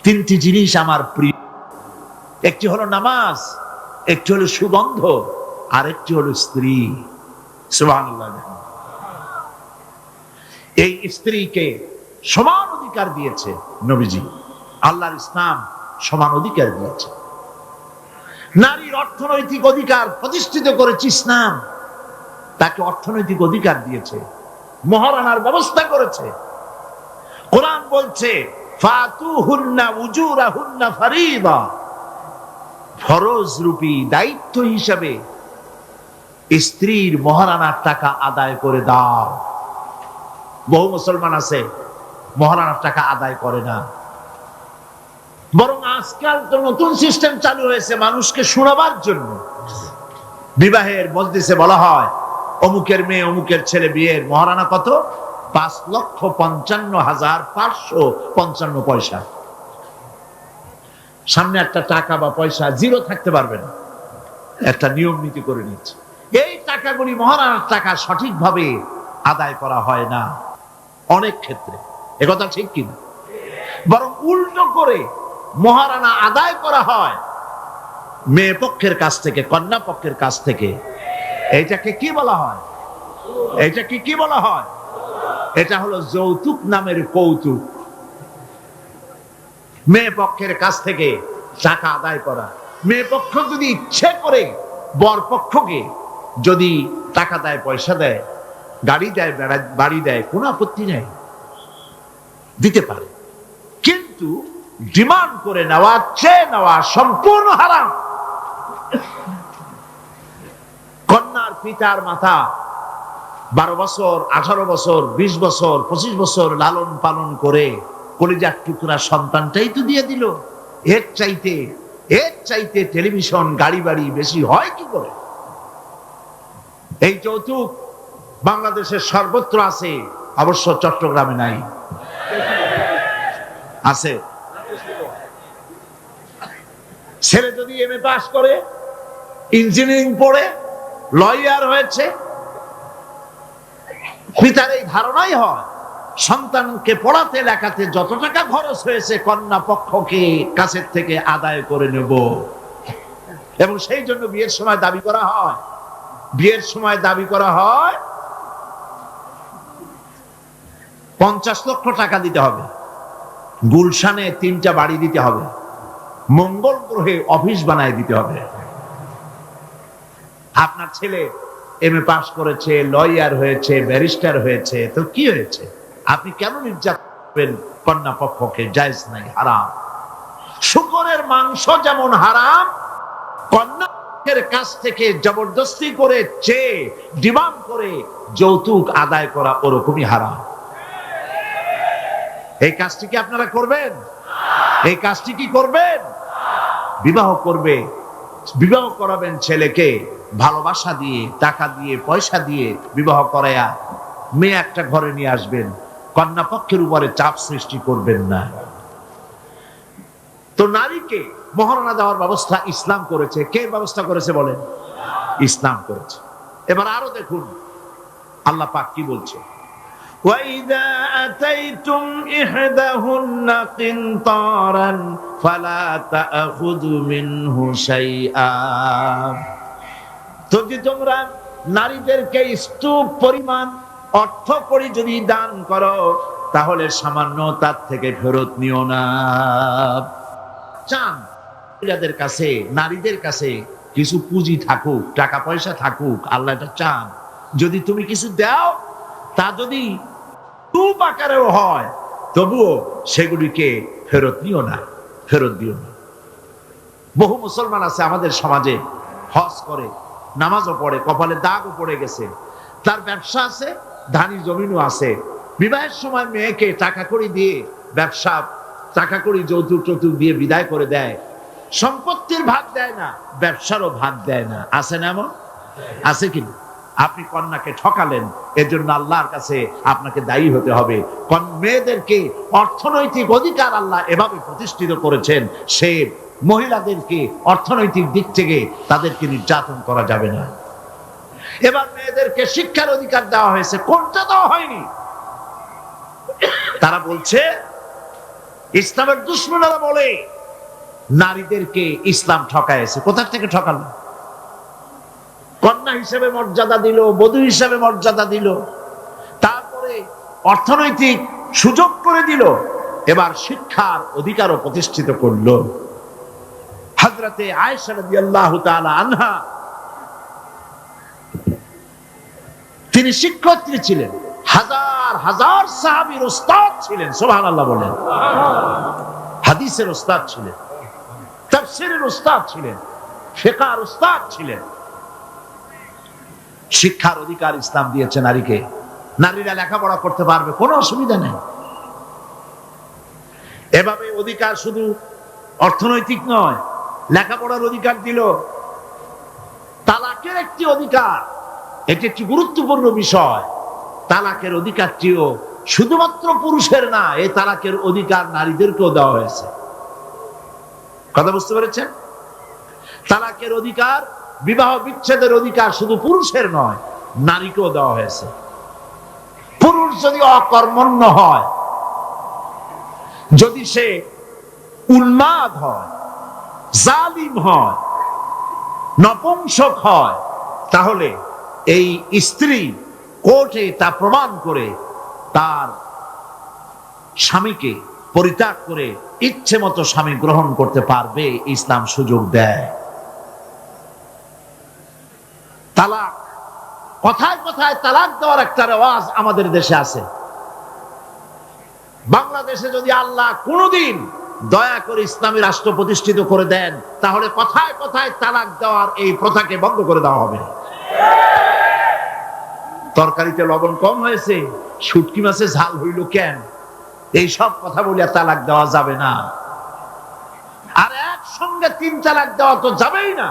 তিনটি জিনিস আমার প্রিয়। একটি হলো নামাজ, একটি হলো সুগন্ধ, আর একটি হলো স্ত্রী। সুবহানাল্লাহ। এই স্ত্রীকে সমান অধিকার দিয়েছে নবীজি। আল্লাহর ইসলাম সমান অধিকার দিয়েছে। নারীর অর্থনৈতিক অধিকার প্রতিষ্ঠিত করেছে ইসলাম, তাকে অর্থনৈতিক অধিকার দিয়েছে, মহারানার ব্যবস্থা করেছে। কোরআন বলছে, ফাতুহুন্না উজুরাহুন্না ফারিদা, ফরজ রূপী দায়িত্ব হিসাবে স্ত্রীর মহারানার টাকা আদায় করে দাও। বহু মুসলমান আছে মহারানার টাকা আদায় করে না, বরং আজকাল তো নতুন সিস্টেম চালু হয়েছে মানুষকে শোনাবার জন্য। বিবাহের মজলিসে বলা হয়, অমুকের মেয়ে অমুকের ছেলে বিয়ের মহারানা কত? 5,55,555 পয়সা। সামনে একটা টাকা বা পয়সা জিরো থাকতে পারবে না, একটা নিয়ম নীতি করে নিচ্ছে। এই টাকাগুলি মহারানার টাকা সঠিকভাবে আদায় করা হয় না অনেক ক্ষেত্রে, একথা ঠিক কিনা? বরং উল্টো করে মহারানা আদায় করা হয় মেয়ে পক্ষের কাছ থেকে, কন্যা পক্ষের কাছ থেকে। এইটাকে কি বলা হয়? এইটাকে কি বলা হয়? এটা হলো যৌতুক নামের কৌতুক। মেয়ে পক্ষের কাছ থেকে টাকা আদায় করা। মেয়ে পক্ষ যদি ইচ্ছে করে বর পক্ষকে যদি টাকা দেয়, পয়সা দেয়, গাড়ি দেয়, বাড়ি দেয়, কোনো আপত্তি নেই, দিতে পারে। কিন্তু ডিমান্ড করে নেওয়া, চেয়ে নেওয়া সম্পূর্ণ হারাম। কন্যার পিতার মাথা 12 বছর, 18 বছর, 20 বছর, 25 বছর লালন পালন করে কলিজার টুকরা সন্তানটাই তো দিয়ে দিল। এর চাইতে টেলিভিশন, গাড়ি বাড়ি বেশি হয় কি করে? এই যৌতুক বাংলাদেশের সর্বত্র আছে, অবশ্য চট্টগ্রামে নাই। আছে। ছেলে যদি এমএ পাস করে, ইঞ্জিনিয়ারিং পড়ে, লয়ার হয়েছে, পিতার এই ধারণাই হয় সন্তানকে পড়াতে লেখাতে যত টাকা খরচ হয়েছে কন্যা পক্ষকে কাছের থেকে আদায় করে নেব। এবং সেই জন্য বিয়ের সময় দাবি করা হয়, 50 লক্ষ টাকা দিতে হবে, গুলশানে 3টা বাড়ি দিতে হবে, মঙ্গল গ্রহে অফিস বানায় দিতে হবে। আপনার ছেলে এমএ পাস করেছে, লয়ার হয়েছে, ব্যারিস্টার হয়েছে, তো কি হয়েছে? আপনি কেন নির্যাতন করবেন কন্যা পক্ষকে? জায়েজ নাই, হারাম। শুকরের মাংস যেমন হারাম, কন্যা এর কাছ থেকে জবরদস্তি করে চেয়ে ডিমান্ড করে যৌতুক আদায় করা ওরকমই হারাম। এই কাজটি কি আপনারা করবেন? এই কাজটি কি করবেন? বিবাহ করবে, বিবাহ করাবেন ছেলেকে ভালোবাসা দিয়ে, টাকা দিয়ে, পয়সা দিয়ে বিবাহ করায়া মেয়ে একটা ঘরে নিয়ে আসবেন, কন্যা পক্ষের উপরে চাপ সৃষ্টি করবেন না। তো নারীকে মহারণা দেওয়ার ব্যবস্থা ইসলাম করেছে। কে ব্যবস্থা করেছে বলেন? ইসলাম করেছে। এবার আরো দেখুন আল্লাহ পাক কি বলছে, وَإِذَا أَتَيْتُمْ إِحْدَاهُنَّ قِنطَارًا فَلَا تَأْخُذُوا مِنْهُ شَيْئًا। যদি তোমরা নারীদেরকে স্তূপ পরিমাণ অর্থ করে যদি দান করো, তাহলে সামান্য তার থেকে ফেরত নিও না। চান মহিলাদের কাছে, নারীদের কাছে কিছু পুঁজি থাকুক, টাকা পয়সা থাকুক, আল্লাহ এটা চান। যদি তুমি কিছু দাও, তা যদি স্তূপ আকারেও হয়, তবুও সেগুলিকে ফেরত নিও না, ফেরত দিও না। বহু মুসলমান আছে আমাদের সমাজে, হজ করে, নামাজও পড়ে, কপালে দাগও পড়ে গেছে, তার ব্যবসা আছে, ধানি জমিনও আছে, বিবাহের সময় মেয়েকে টাকা কড়ি দিয়ে, ব্যবসা টাকা কড়ি যৌতুক টৌতুক দিয়ে বিদায় করে দেয়, সম্পত্তির ভাগ দেয় না, ব্যবসারও ভাগ দেয় না। আছে না এমন? আছে কি? আপনি কন্যাকে ঠকালেন, এর জন্য আল্লাহর কাছে আপনাকে দায়ী হতে হবে। মেয়েদেরকে অর্থনৈতিক অধিকার আল্লাহ এভাবে প্রতিষ্ঠিত করেছেন, সে মহিলাদেরকে অর্থনৈতিক দিক থেকে তাদেরকে নির্যাতন করা যাবে না। এবার মেয়েদেরকে শিক্ষার অধিকার দেওয়া হয়েছে, কোনটা দেওয়া হয়নি? তারা বলছে, ইসলামের দুশমনেরা বলে নারীদেরকে ইসলাম ঠকাইছে। কোথা থেকে ঠকালো? কন্যা হিসেবে মর্যাদা দিল, বধূ হিসেবে মর্যাদা দিল, তারপরে অর্থনৈতিক সুযোগ করে দিল, এবার শিক্ষার অধিকারও প্রতিষ্ঠিত করলো। হযরতে আয়েশা রাদিয়াল্লাহু তাআলা আনহা, তিনি শিক্ষয়িত্রী ছিলেন, হাজার হাজার সাহাবীর উস্তাদ ছিলেন। সুবহানাল্লাহ বলেন। হাদিসের উস্তাদ ছিলেন, তাফসীরের উস্তাদ ছিলেন, ফিকহের উস্তাদ ছিলেন। শিক্ষার অধিকার ইসলাম দিয়েছে নারীকে। নারীরা লেখাপড়া করতে পারবে, কোনো অসুবিধা নেই। এভাবে অধিকার শুধু অর্থনৈতিক নয়, লেখাপড়ার অধিকার দিল। তালাকের একটি অধিকার, এটি একটি গুরুত্বপূর্ণ বিষয়। তালাকের অধিকারটিও শুধুমাত্র পুরুষের না, এই তালাকের অধিকার নারীদেরকেও দেওয়া হয়েছে। কথা বুঝতে পেরেছেন? তালাকের অধিকার, বিবাহ বিচ্ছেদের অধিকার শুধু পুরুষের নয়, নারীকেও দেওয়া হয়েছে। পুরুষ যদি অকর্মণ্য হয়, যদি সে উন্মাদ হয়, জালিম হয়, নপুংসক হয়, তাহলে এই স্ত্রী কোর্টে তা প্রমাণ করে তার স্বামীকে পরিত্যাগ করে ইচ্ছে মতো স্বামী গ্রহণ করতে পারবে। ইসলাম সুযোগ দেয়। তালাক, কথায় কথায় তালাক দেওয়ার একটা রেওয়াজ আমাদের দেশে আছে। বাংলাদেশে যদি আল্লাহ কোনদিন দয়া করে ইসলামী রাষ্ট্র প্রতিষ্ঠিত করে দেন, তাহলে কথায় কথায় তালাক দেওয়ার এই প্রথাকে বন্ধ করে দেওয়া হবে। তরকারিতে লবণ কম হয়েছে, শুটকি মাছে ঝাল হইল কেন, এই সব কথা বলে তালাক দেওয়া যাবে না। আর একসঙ্গে 3 তালাক দেওয়া তো যাবেই না।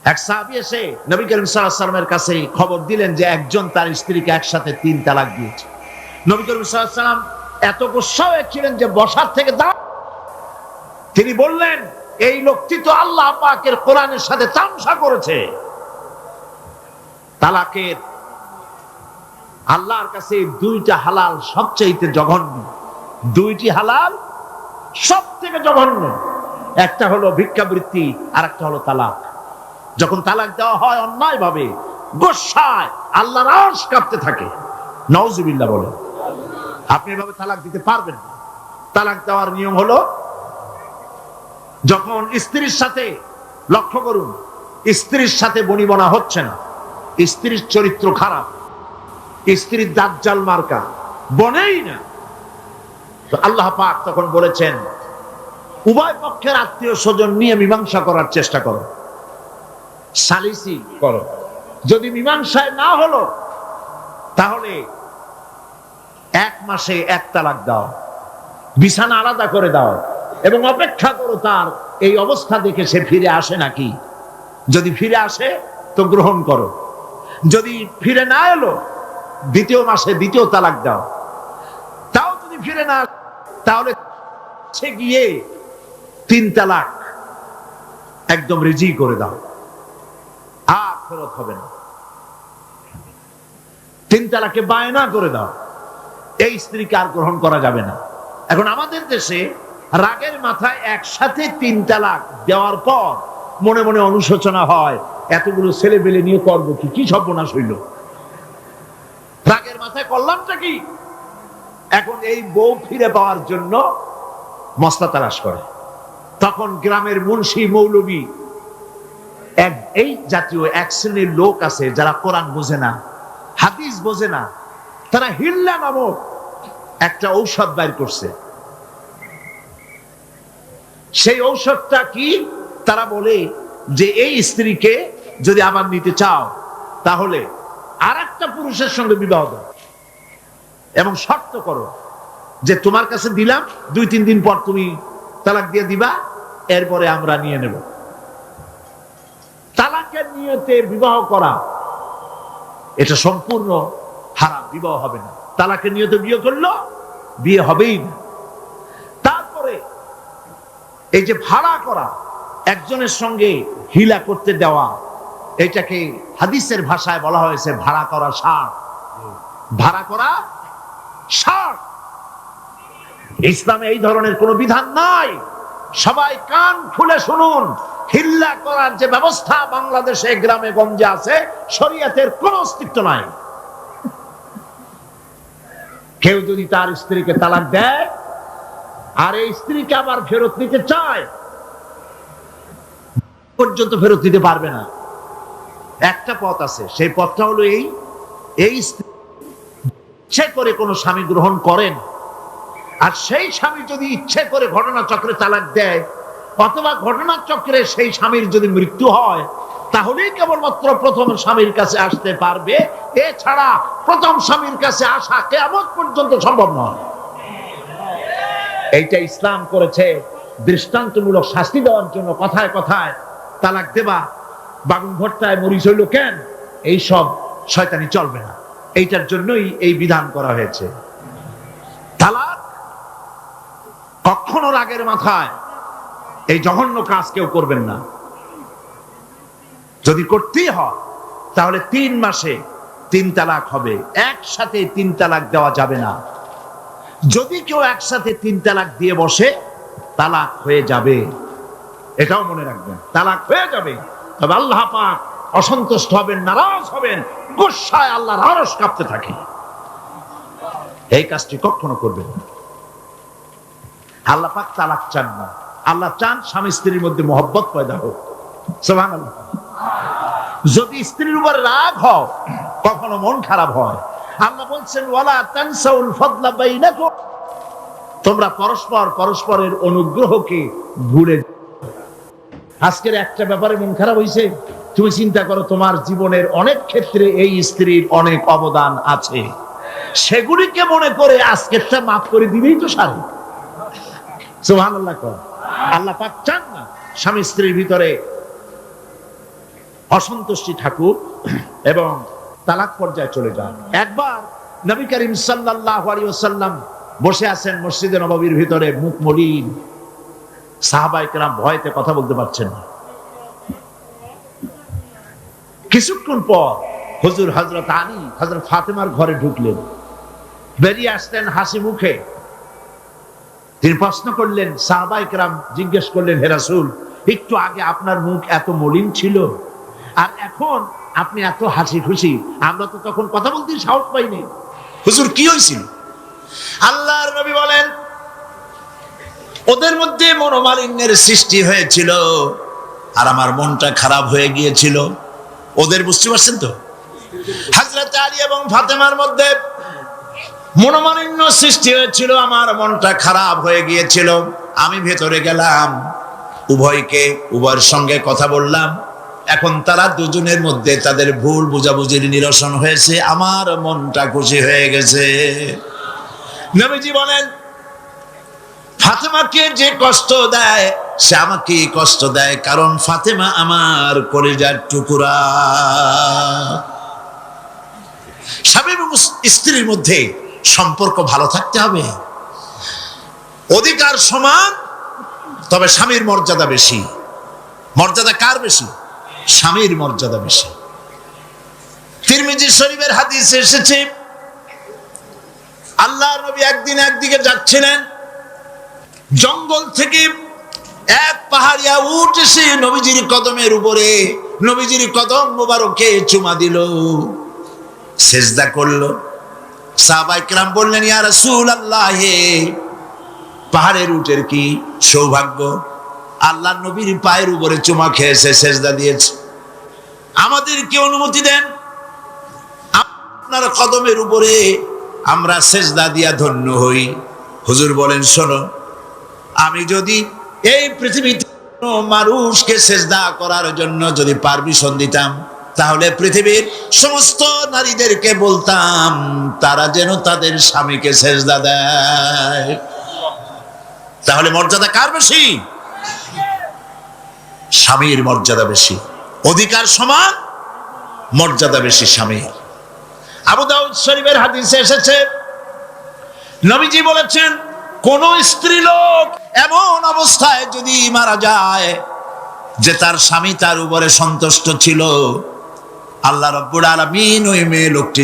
এক সাহাবী এসে নবী করিম সাল্লাল্লাহু আলাইহি ওয়াসাল্লামের কাছে খবর দিলেন যে একজন তার স্ত্রীকে একসাথে 3 তালাক দিয়েছে। নবী করিম সাল্লাল্লাহু আলাইহি ওয়াসাল্লাম এত গুসা হয়েছিলেন যে বসার থেকে তিনি বললেন, এই লোকটি তো আল্লাহ পাকের কোরআনের সাথে তামসা করেছে। তালাকের আল্লাহর কাছে 2টা হালাল সবচেয়ে জঘন্য। 2টি হালাল সবথেকে জঘন্য। একটা হলো ভিক্ষাবৃত্তি, আর একটা হলো তালাক। যখন তালাক দেওয়া হয় অন্যায় ভাবে, গোসায় আল্লাহর আরশ কাঁপতে থাকে। নাউজুবিল্লাহ বলে। আপনি এভাবে তালাক দিতে পারবেন না। তালাক দেওয়ার নিয়ম হলো, যখন স্ত্রীর সাথে, লক্ষ্য করুন, স্ত্রীর সাথে বনিবনা হচ্ছে না, স্ত্রীর চরিত্র খারাপ, স্ত্রীর দাজ্জাল মার্কা, বনেই না, তো আল্লাহ পাক তখন বলেছেন, উভয় পক্ষের আত্মীয় স্বজন নিয়ে মীমাংসা করার চেষ্টা করো, সালিসি করো। যদি মীমাংসায় না হলো তাহলে 1 মাসে 1 তালাক দাও, বিছানা আলাদা করে দাও এবং অপেক্ষা করো তার এই অবস্থা দেখে সে ফিরে আসে নাকি। যদি ফিরে আসে তো গ্রহণ করো, যদি ফিরে না এলো 2য় মাসে 2য় তালাক দাও। তাও যদি ফিরে না তাহলে সে গিয়ে 3 তালাক একদম রেজি করে দাও, আর ফেরত হবে না। 3 তালাকে বায়না করে দাও, এই স্ত্রীকে আর গ্রহণ করা যাবে না। এখন আমাদের দেশে রাগের মাথায় একসাথে 3 তালাক দেওয়ার পর মনে মনে অনুশোচনা হয়, এতগুলো ছেলে পেলে নিয়ে করবো কি, কি সর্বনাশ হইল, রাগের মাথায় করলামটা কি। এখন এই বউ ফিরে পাওয়ার জন্য মস্তা তালাশ করে। তখন গ্রামের মুন্সি মৌলবী এই জাতীয় 1 শ্রেণীর লোক আছে যারা কোরআন বোঝে না, হাদিস বোঝে না, তারা হিল্লা নামক একটা ঔষধ বাইর করছে। সেই ঔষধটা কি? তারা বলে যে এই স্ত্রীকে যদি আবার নিতে চাও তাহলে আরেকটা পুরুষের সঙ্গে বিবাহ দাও এবং শর্ত করো যে তোমার কাছে দিলাম, 2-3 দিন পর তুমি তালাক দিয়ে দিবা, এরপরে আমরা নিয়ে নেব। তালাকের নিয়তে বিবাহ করা এটা সম্পূর্ণ হারাম, বিবাহ হবে না। তালাকের নিয়তে বিয়ে করলো বিয়ে হবেই না। তারপরে এই যে ভাড়া করা, একজনের সঙ্গে হিলা করতে দেওয়া, এটাকে হাদিসের ভাষায় বলা হয়েছে ভাড়া করা ষাট। ভাড়া করা ষাট। ইসলামে এই ধরনের কোন বিধান নাই। সবাই কান খুলে শুনুন, হিল্লা করার যে ব্যবস্থা বাংলাদেশে গ্রামে গঞ্জে আছে, শরীয়তের কোন অস্তিত্ব নাই। কেউ যদি তার স্ত্রীকে তালাক দেয় আর এই স্ত্রীকে আবার ফেরত নিতে চায়, পর্যন্ত ফেরত দিতে পারবে না। একটা পথ আছে, সেই পথটা হলো এই ইচ্ছে করে কোন স্বামী গ্রহণ করেন, আর সেই স্বামী যদি ইচ্ছে করে ঘটনাচক্রে তালাক দেয় অথবা ঘটনাচক্রে সেই স্বামীর যদি মৃত্যু হয়, তাহলেই কেবলমাত্র প্রথম স্বামীর কাছে আসতে পারবে। এছাড়া প্রথম স্বামীর কাছে আসা কিয়ামত পর্যন্ত সম্ভব নয়। এইটা ইসলাম করেছে দৃষ্টান্তমূলক শাস্তি দেওয়ার জন্য। কথায় কথায় তালাক দেবা, বাগুন ভর্তায় মরিচ হইল কেন, এই সব শয়তানি চলবে না। এইটার জন্যই এই বিধান করা হয়েছে। তালাক কখনো রাগের মাথায় এই জঘন্য কাজ কেউ করবেন না। যদি করতেই হয় তাহলে 3 মাসে 3 তালাক হবে, একসাথে 3 তালাক দেওয়া যাবে না। যদি কেউ একসাথে 3 তালাক দিয়ে বসে, তালাক হয়ে যাবে, এটাও মনে রাখবেন, তালাক হয়ে যাবে। তবে আল্লাহ পাক অসন্তুষ্ট হবেন, নারাজ হবেন, গোসায় আল্লাহর আরশ কাঁপতে থাকে। এই কাজটি কখনো করবেন না। আল্লাহ পাক তালাক চান না, আল্লাহ চান স্বামী স্ত্রীর মধ্যে মহব্বত পয়দা হোক। সুবহানাল্লাহ। যদি স্ত্রীর উপর রাগ হয়, কখনো মন খারাপ হয়, আল্লাহ বলছেন ওয়ালা তানসাউল ফাদলা বাইনাকুম, তোমরা পরস্পরের অনুগ্রহকে ভুলে। আজকের একটা ব্যাপারে মন খারাপ হইছে, তুমি চিন্তা করো তোমার জীবনের অনেক ক্ষেত্রে এই স্ত্রীর অনেক অবদান আছে, সেগুলিকে মনে করে আজকেরটা মাফ করে দিবেই তো সারি। সুবহানাল্লাহ। আল্লাহ পাক চান না স্বামী স্ত্রীর ভিতরে অসন্তুষ্টি থাকুক এবং তালাক পর্যায়ে চলে যান। একবার নবী করিম সাল্লাল্লাহু আলাইহি ওয়াসাল্লাম বসে আছেন মসজিদে নববীর ভিতরে, মুখ মলিন, সাহাবায়ে কেরাম ভয়তে কথা বলতে পারছেন না। কিছুক্ষণ পর হুজুর হযরত আলী হযরত ফাতেমার ঘরে ঢুকলেন, বেরিয়ে আসতেন হাসি মুখে। তিনি প্রশ্ন করলেন, সাহাবায়ে কেরাম জিজ্ঞেস করলেন, হে রাসূল, একটু আগে আপনার মুখ এত মলিন ছিল আর এখন আপনি এত হাসি খুশি, আমরা তো তখন কথা বলতে সাহস পাইনি। হুজুর কি হয়েছিল? আল্লাহর নবী বলেন, ওদের মধ্যে মনোমালিন্যের সৃষ্টি হয়েছিল আর আমার মনটা খারাপ হয়ে গিয়েছিল। ওদের, বুঝতে পারছেন তো, হযরত আলী এবং ফাতেমার মধ্যে মনোমালিন্য সৃষ্টি হয়েছিল, আমার মনটা খারাপ হয়ে গিয়েছিল। আমি ভেতরে গেলাম, উভয়ের সঙ্গে কথা বললাম। এখন তারা দুজনের মধ্যে তাদের ভুল বুঝাবুঝির নিরসন হয়েছে, আমার মনটা খুশি হয়ে গেছে। নবীজি বলেন, ফাতেমাকে যে কষ্ট দেয় সে আমাকে কষ্ট দেয়, কারণ ফাতেমা আমার কলিজার টুকরা। স্বামী এবং স্ত্রীর মধ্যে সম্পর্ক ভালো থাকতে হবে, অধিকার সমান, তবে স্বামীর মর্যাদা বেশি। মর্যাদা কার বেশি? স্বামীর মর্যাদা বেশি। তিরমিজি শরীফের হাদিসে এসেছে, আল্লাহর নবী একদিন একদিকে যাচ্ছিলেন, জঙ্গল থেকে এক পাহাড়িয়া উট এসে নবীজির কদমের উপরে নবীজির কদম মোবারকে চুমা দিল, সেজদা করলো। সাহাবায়ে কেরাম বললেন, ইয়া রাসূলুল্লাহ, পাহাড়ের উটের কি সৌভাগ্য, আল্লাহর নবীর পায়ের উপরে চুমা খেয়েছে, সেজদা দিয়েছে। আমাদেরকে অনুমতি দেন, আপনার কদমের উপরে আমরা সেজদা দিয়া ধন্য হই। হুজুর বলেন, শোনো, আমি যদি এই পৃথিবীতে মানুষকে সেজদা করার জন্য যদি পারমিশন দিতাম, তাহলে পৃথিবীর সমস্ত নারীদেরকে বলতাম তারা যেন তাদের স্বামীকে সেজদা দেয়। তাহলে মর্যাদা কার বেশি? স্বামীর মর্যাদা বেশি, অধিকার সমান, মর্যাদা বেশি স্বামীর। আবু দাউদ শরীফের হাদিসে এসেছে, নবীজি বলেছেন, কোন স্ত্রী লোক এমন অবস্থায় যদি মারা যায় যে তার স্বামী তার উপরে সন্তুষ্ট ছিল, আল্লাহ রাব্বুল আলামিন ওই মেয়ে লোকটি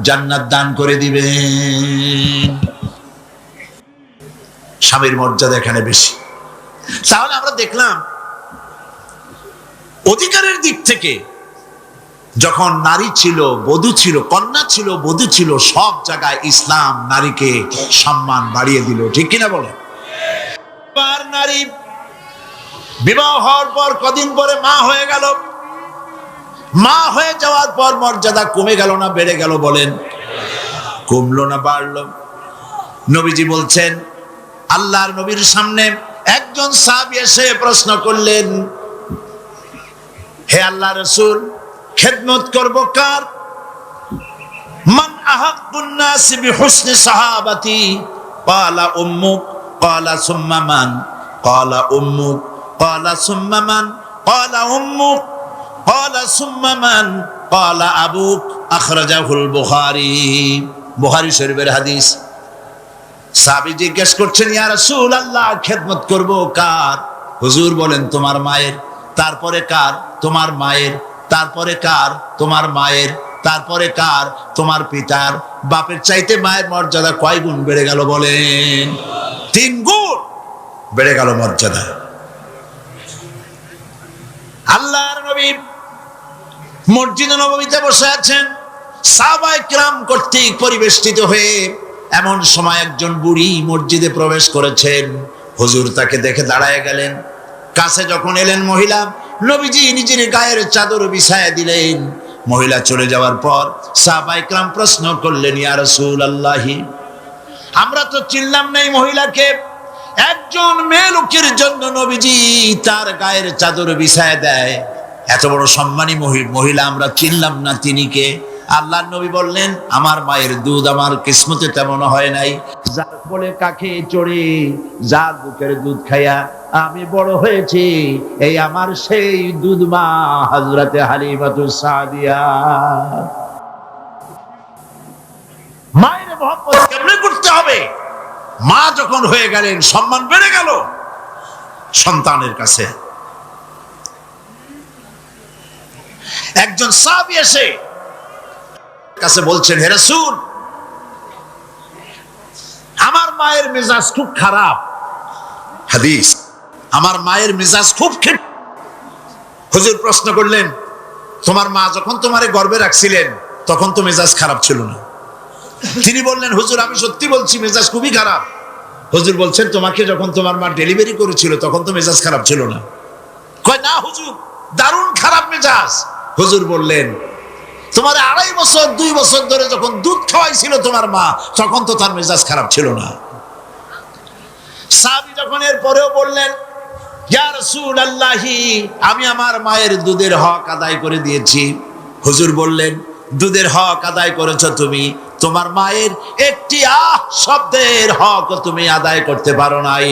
জান্নাত দান করে দিবেন। স্বামীর মর্যাদা এখানে বেশি। তাহলে আমরা দেখলাম অধিকারের দিক থেকে যখন নারী ছিল, বধূ ছিল, কন্যা ছিল, বধূ ছিল, সব জায়গায় ইসলাম নারীকে সম্মান বাড়িয়ে দিল। ঠিক কিনা বলে? নারী বিবাহ হওয়ার পর কদিন পরে মা হয়ে গেল, মা হয়ে যাওয়ার পর মর্যাদা কমে গেল না বেড়ে গেল? বলেন, কমলো না বাড়লো? নবীজি বলছেন, আল্লাহর নবীর সামনে একজন সাহাবী এসে প্রশ্ন করলেন, হে আল্লাহ রাসূল, খেদমত করব কার? মান আহাক্কুন নাস বিহুসনি সাহাবাতি? ক্বালা উম্মুক। ক্বালা সুম্মা মান? ক্বালা উম্মুক। ক্বালা সুম্মা মান? ক্বালা উম্মুক। ক্বালা সুম্মা মান? ক্বালা আবুক। আখরাজাহুল বুখারী। বুখারী শরীফের হাদিস। সাহাবী জিজ্ঞেস করছেন, ইয়া রাসূলুল্লাহ, খেদমত করব কার? হুজুর বলেন, তোমার মায়ের। তারপরে কার? তোমার মায়ের। তারপরে কার? তোমার মায়ের। তারপরে কার? তোমার পিতার। বাপের চাইতে মায়ের মর্যাদা কয় গুণ বেড়ে গেল? বলেন, 3 গুণ বেড়ে গেল মর্যাদা। আল্লাহর নবী মসজিদে নববীতে বসে আছেন, সাহাবায়ে কিরাম কর্তৃক পরিবেষ্টিত হয়ে। এমন সময় একজন বুড়ি মসজিদে প্রবেশ করেছেন। হুজুর তাকে দেখে দাঁড়ায় গেলেন। কাছে যখন এলেন মহিলা, নবীজি নিজের গায়ের চাদর বিছায়া দিলেন। মহিলা চলে যাওয়ার পর সাহাবায়ে কেরাম প্রশ্ন করলেন, ইয়া রাসূলুল্লাহ, আমরা তো চিনলাম না এই মহিলাকে। একজন মেয়ে লোকের জন্য নবীজি তার গায়ের চাদর বিছায়া দেয়, এত বড় সম্মানী মহিলা আমরা চিনলাম না, তিনি কে? আল্লাহর নবী বললেন, আমার মায়ের দুধ আমার কিসমতে তেমন হয় নাই, যার কোলে কাকে চড়ে, যার বুকের দুধ খাইয়া আমি বড় হয়েছি, এই আমার সেই দুধ মা হযরতে হালিমাতুস সাদিয়া। মায়ের মহব্বত কেমনে করতে হবে? মা যখন হয়ে গেলেন, সম্মান বেড়ে গেল সন্তানের কাছে। একজন সাহাবী এসে কাছে বলছেন, হে রাসূল, আমার মায়ের মেজাজ খুব খারাপ। হাদিস, আমার মায়ের মেজাজ খুব খারাপ। হুজুর প্রশ্ন করলেন, তোমার মা যখন তোমারে গর্ভে রাখছিলেন তখন তো মেজাজ খারাপ ছিল না? তিনি বললেন, হুজুর আমি সত্যি বলছি, মেজাজ খুবই খারাপ। হুজুর বলছেন, তোমাকে যখন তোমার মা ডেলিভারি করেছিল তখন তো মেজাজ খারাপ ছিল না? কয়, না হুজুর, দারুণ খারাপ মেজাজ। হুজুর বললেন, তোমার 2.5 বছর 2 বছর ধরে যখন দুধ খাওয়াইছিল তোমার মা, তখন তো তার মেজাজ খারাপ ছিল না। সাহাবী যখন এর পরেও বললেন, ইয়া রাসূলুল্লাহ, আমি আমার মায়ের দুধের হক আদায় করে দিয়েছি। হুজুর বললেন, দুধের হক আদায় করেছো তুমি, তোমার মায়ের একটি শব্দের হক তুমি আদায় করতে পারো নাই।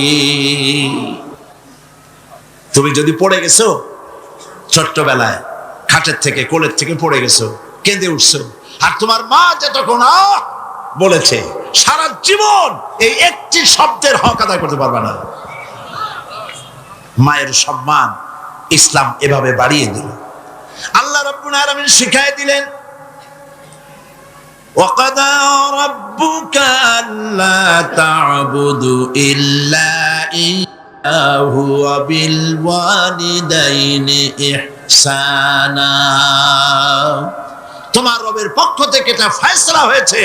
তুমি যদি পড়ে গেছো ছোট্টবেলায়, খাটের থেকে কোলের থেকে পড়ে গেছো, কেঁদে উঠছো, আর তোমার মা যতক্ষণ বলেছে, সারা জীবন এই একটি শব্দের হক আদায় করতে পারবে না। মায়ের সম্মান ইসলাম এভাবে বাড়িয়ে দিল। আল্লাহ রাব্বুল আলামিন শিখায় দিলেন, وَقَضَى رَبُّكَ أَلَّا تَعْبُدُوا إِلَّا إِيَّاهُ وَبِالْوَالِدَيْنِ إِحْسَانًا। তোমার রবের পক্ষ থেকে এটা ফয়সালা হয়েছে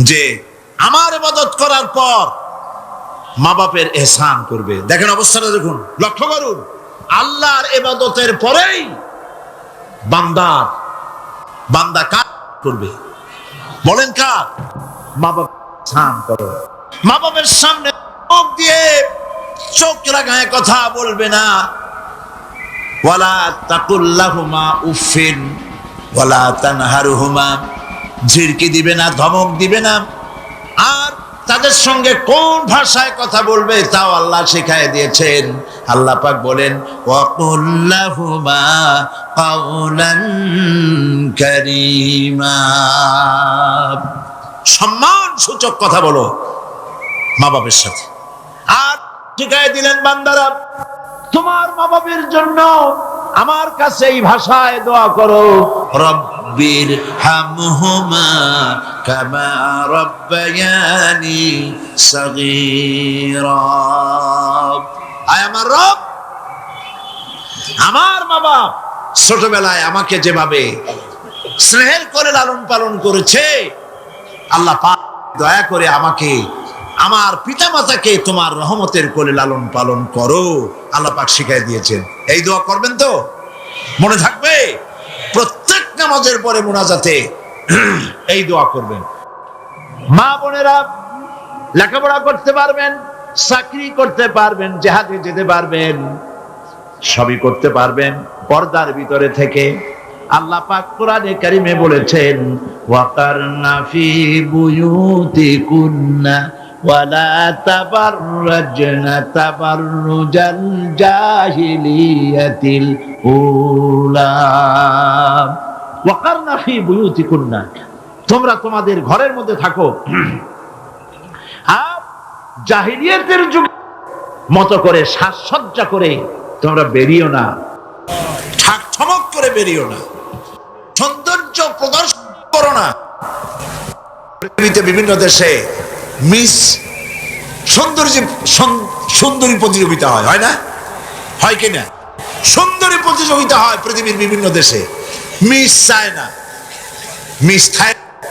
যে আমার ইবাদত করার পর মা বাপের ইহসান করবে। দেখেন অবস্থাটা, দেখুন, লক্ষ্য করুন, আল্লাহর ইবাদতের পরেই বান্দা কাজ করবে। বলেন কার? মা বাপ ইহসান করো। মা বাপের সামনে মুখ দিয়ে চোখ লাগায় কথা বলবে না। ওয়ালা তাকুল লাহুমা উফিন ওয়ালা তানহারহুমা, ঝিড়কি দিবে না, ধমক দিবে না। আর তাদের সঙ্গে কোন ভাষায় কথা বলবে তাও আল্লাহ শিখায় দিয়েছেন। আল্লাহ পাক বলেন, ওয়াকুল লাহুমা কাওলান কারীমা, সম্মান সূচক কথা বলো মা বাবার সাথে। আর শিখায় দিলেন, বান্দারা তোমার মা বাবার জন্য আমার কাছে এই ভাষায় দোয়া করো, রব্বির হামহুমা কামা রব্বায়ানি সগীরা। আয় আমার রব, আমার মা বাপ ছোটবেলায় আমাকে যেভাবে স্নেহের করে লালন পালন করেছে, আল্লাহ পাক দয়া করে আমাকে, আমার পিতা মাতাকে তোমার রহমতের কোলে লালন পালন করো। আল্লাহ পাক শিখাই দিয়েছেন। এই দোয়া করবেন তো? মনে থাকবে? প্রত্যেক নামাজের পরে মুনাজাতে এই দোয়া করবেন। মা বোনেরা লেখাপড়া করতে পারবেন, চাকরি করতে পারবেন, জিহাদে যেতে পারবেন, সবই করতে পারবেন পর্দার ভিতরে থেকে। আল্লাহ পাক কোরআনে কারিমে বলেছেন, ওয়াকারনা ফি বুয়ুতিকুন্না ওয়ালা তাবাররাজনা তাবাররুজাল জাহিলিয়াতিল উলা। ওয়াকারনা ফি বুয়ুতিকুন্না, তোমরা তোমাদের ঘরের মধ্যে থাকো, আর জাহিলিয়াতের যুগে মতো করে সাজসজ্জা করে তোমরা বেরিও না, ঠাক ঠমক করে বেরিও না, সৌন্দর্য প্রদর্শন করো না। পৃথিবীতে বিভিন্ন দেশে মিস সুন্দরী প্রতিযোগিতা হয় না? হয় কিনা? সুন্দরী প্রতিযোগিতা হয় পৃথিবীর বিভিন্ন দেশে। Miss China, miss Thailand,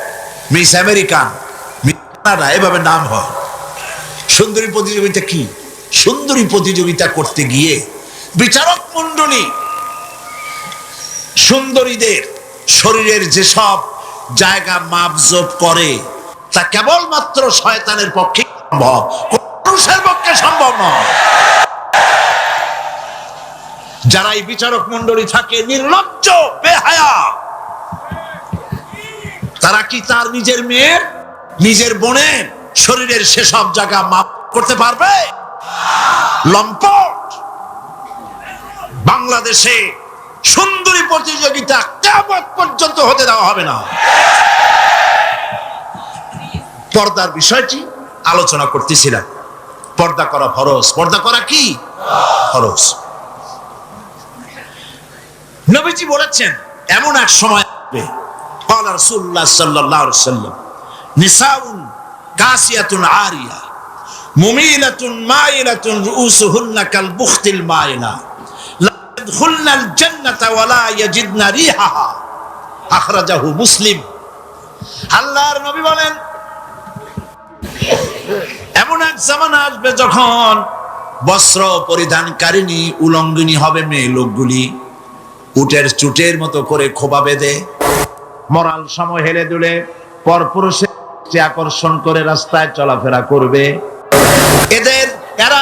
miss America, miss Canada, এভাবে নাম হয়। সুন্দরী প্রতিযোগিতা কি? সুন্দরী প্রতিযোগিতা করতে গিয়ে বিচারক মণ্ডলী সুন্দরীদের শরীরের যেসব জায়গা মাপজোপ করে তা কেবলমাত্র শয়তানের পক্ষে সম্ভব, পুরুষের পক্ষে সম্ভব নয়। যারা এই বিচারক মণ্ডলী থাকে নির্লজ্জ বেহায়া, তারা কি তার নিজের মেয়ের, নিজের বোনের শরীরের সেসব জায়গা মাপ করতে পারবে? লম্পট। বাংলাদেশে সুন্দরী প্রতিযোগিতা কিয়ামত পর্যন্ত হতে দেওয়া হবে না। পর্দার বিষয়টি আলোচনা করতেছিলাম। পর্দা করা ফরজ। পর্দা করা কি? ফরজ। নবীজি বলেছেন, এমন এক সময় আসবে, قال رسول الله صلى الله عليه وسلم نساء كاسية عارية مميلة مائلة رؤوسهن كالبخت المائلة لا يدخلن الجنة ولا يجدن ريحها أخرجه مسلم। আল্লাহর নবী বলেন, এমন এক জামানা আসবে যখন বস্ত্র পরিধানকারিণী উলঙ্গিনী হবে মেয়ে লোকগুলি, উটের চুটের মতো করে খোপা বেঁধে মরাল সময় হেলে দুলে পরপুরুষে আকর্ষণ করে রাস্তায় চলাফেরা করবে। এদের এরা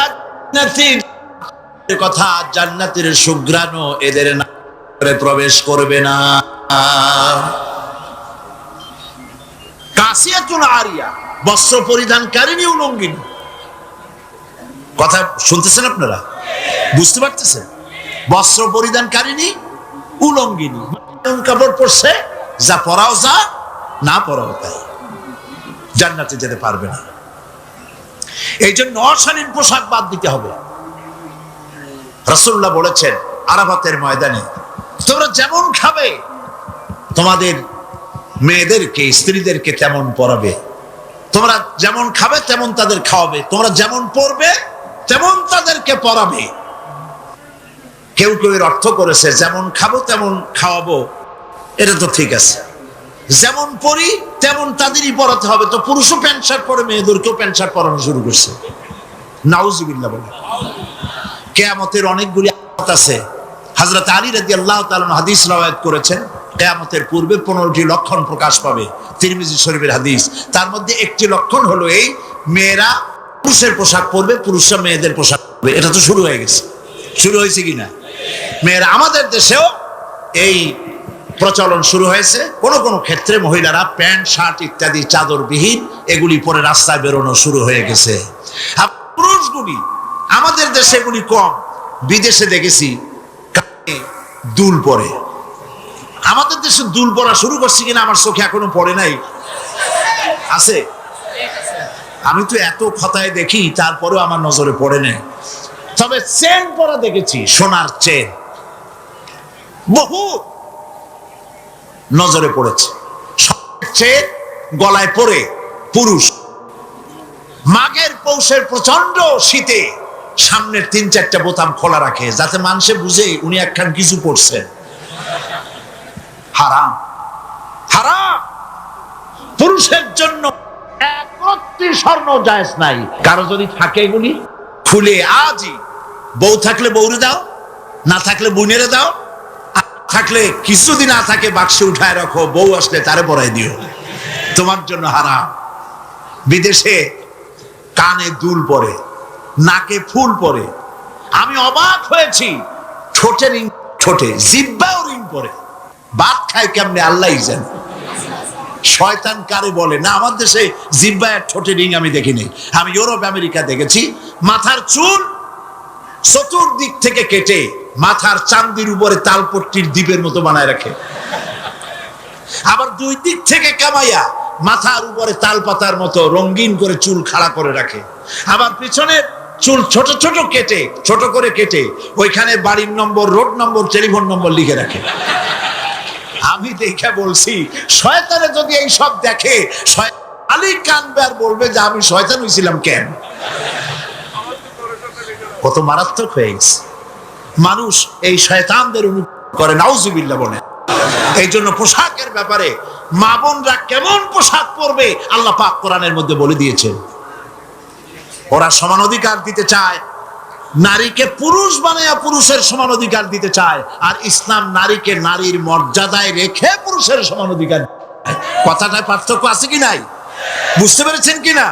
জান্নাতীর কথা, জান্নাতের সুঘ্রাণও এদের নাকে প্রবেশ করবে না। কাসিয়াতুল আরিয়া, বস্ত্র পরিধানকারিণী উলঙ্গিনী। কথা শুনতেছেন আপনারা? বুঝতে পারতেছেন? বস্ত্র পরিধানকারিণী উলঙ্গিনী, কাপড় পরছে, যা পরাও যা, না পরাও তাই, জান্নাতে যেতে পারবে না। এই জন্য অশালীন পোশাক বাদ দিতে হবে। রাসূলুল্লাহ বলেছেন আরাফাতের ময়দানে, তোমরা যেমন খাবে তোমাদের মেয়েদেরকে, স্ত্রীদেরকে তেমন পরাবে, তোমরা যেমন খাবে তেমন তাদের খাওয়াবে, তোমরা যেমন পরবে তেমন তাদেরকে পরাবে। কেউ কেউ এর অর্থ করেছে যেমন খাবো তেমন খাওয়াবো, এটা তো ঠিক আছে, যেমন পরি তেমন তাদেরই পরাতে হবে। তো পুরুষও প্যান্ট শার্ট পরে মেয়েদেরকেও প্যান্ট শার্ট পরানো শুরু করছে, নাউজুবিল্লাহ বলে। কিয়ামতের অনেকগুলি আলামত আছে। হযরত আলী রাদিয়াল্লাহু তাআলা হাদিস রওয়ায়াত করেছেন, কিয়ামতের পূর্বে 15টি লক্ষণ প্রকাশ পাবে, তিরমিজি শরীফের হাদিস। তার মধ্যে একটি লক্ষণ হলো এই, মেয়েরা পুরুষের পোশাক পরবে, পুরুষরা মেয়েদের পোশাক পরবে। এটা তো শুরু হয়ে গেছে, শুরু হয়েছে কিনা? মেয়েরা, আমাদের দেশেও এই প্রচলন শুরু হয়েছে। কোন কোন ক্ষেত্রে মহিলারা প্যান্ট শার্ট ইত্যাদি চাদরবিহীন এগুলি পরে রাস্তায় বেরোনো শুরু হয়ে গেছে। আর পুরুষগুলি, আমাদের দেশে এগুলি কম, বিদেশে দেখেছি কানে দুল পরে। আমাদের দেশে দুল পরা শুরু করছে কিনা আমার চোখে এখনো পড়ে নাই। আছে? আমি তো এত খতায় দেখি, তারপরেও আমার নজরে পড়ে নাই। তবে চেন পরা দেখেছি, সোনার চেন বহু নজরে পড়েছে। চেন গলায় পরে পুরুষ মাঘের পৌষের প্রচন্ড শীতে সামনের 3-4টা বোতাম খোলা রাখে, যাতে মানুষে বুঝে উনি একখান কিছু পড়ছেন। হারাম, হারাম। পুরুষের জন্য একটি স্বর্ণ জায়েজ নাই। কারো যদি থাকে এগুলি খুলে আজই, বউ থাকলে বউরে দাও, না থাকলে বোনেরে দাও, থাকলে কিছু যদি না থাকে বাক্সে উঠায় রাখো, বউ আসলে তারে পরাই দিও, তোমার জন্য হারাম। বিদেশে কানে দুল পরে, নাকে ফুল পরে। আমি অবাক হয়েছি, ঠোঁটে রিং, ঠোঁটে জিহ্বাও রিং পরে। ভাত খায় কেমনে আল্লাহই জানে। শয়তান কারে বলে না, আমার দেশে জিহ্বা আর ঠোঁটে রিং আমি দেখিনি। আমি ইউরোপ আমেরিকা দেখেছি, মাথার চুল চতুর্দিক থেকে কেটে মাথার চান্দির উপরে তালপট্টির দ্বীপের মতো বানায় রাখে, আবার দুই দিক থেকে কামাইয়া মাথার উপরে তাল পাতার মতো রঙিন করে চুল খাড়া করে রাখে, আবার পিছনের চুল ছোট ছোট কেটে, ছোট করে কেটে ওইখানে বাড়ির নম্বর, রোড নম্বর, টেলিফোন নম্বর লিখে রাখে। আমি দেখে বলছি, শয়তানে যদি এই সব দেখে আলী কানবে আর বলবে যে আমি শয়তান হয়েছিলাম কেন। কত মারাত্মক হয়ে গেছে মানুষ, এই শয়তানদের অনুকরণ করে, নাউজুবিল্লাহ বলে। এই জন্য পোশাকের ব্যাপারে মা বোনরা কেমন পোশাক পরবে আল্লাহ পাক কোরআনের মধ্যে বলে দিয়েছেন। ওরা সমান অধিকার দিতে চায়, নারীকে পুরুষ বানায়া পুরুষের সমান অধিকার দিতে চায়, আর ইসলাম নারীকে নারীর মর্যাদায় রেখে পুরুষের সমান অধিকার। কথাটায় পার্থক্য আছে কি নাই? বুঝতে পেরেছেন কিনা?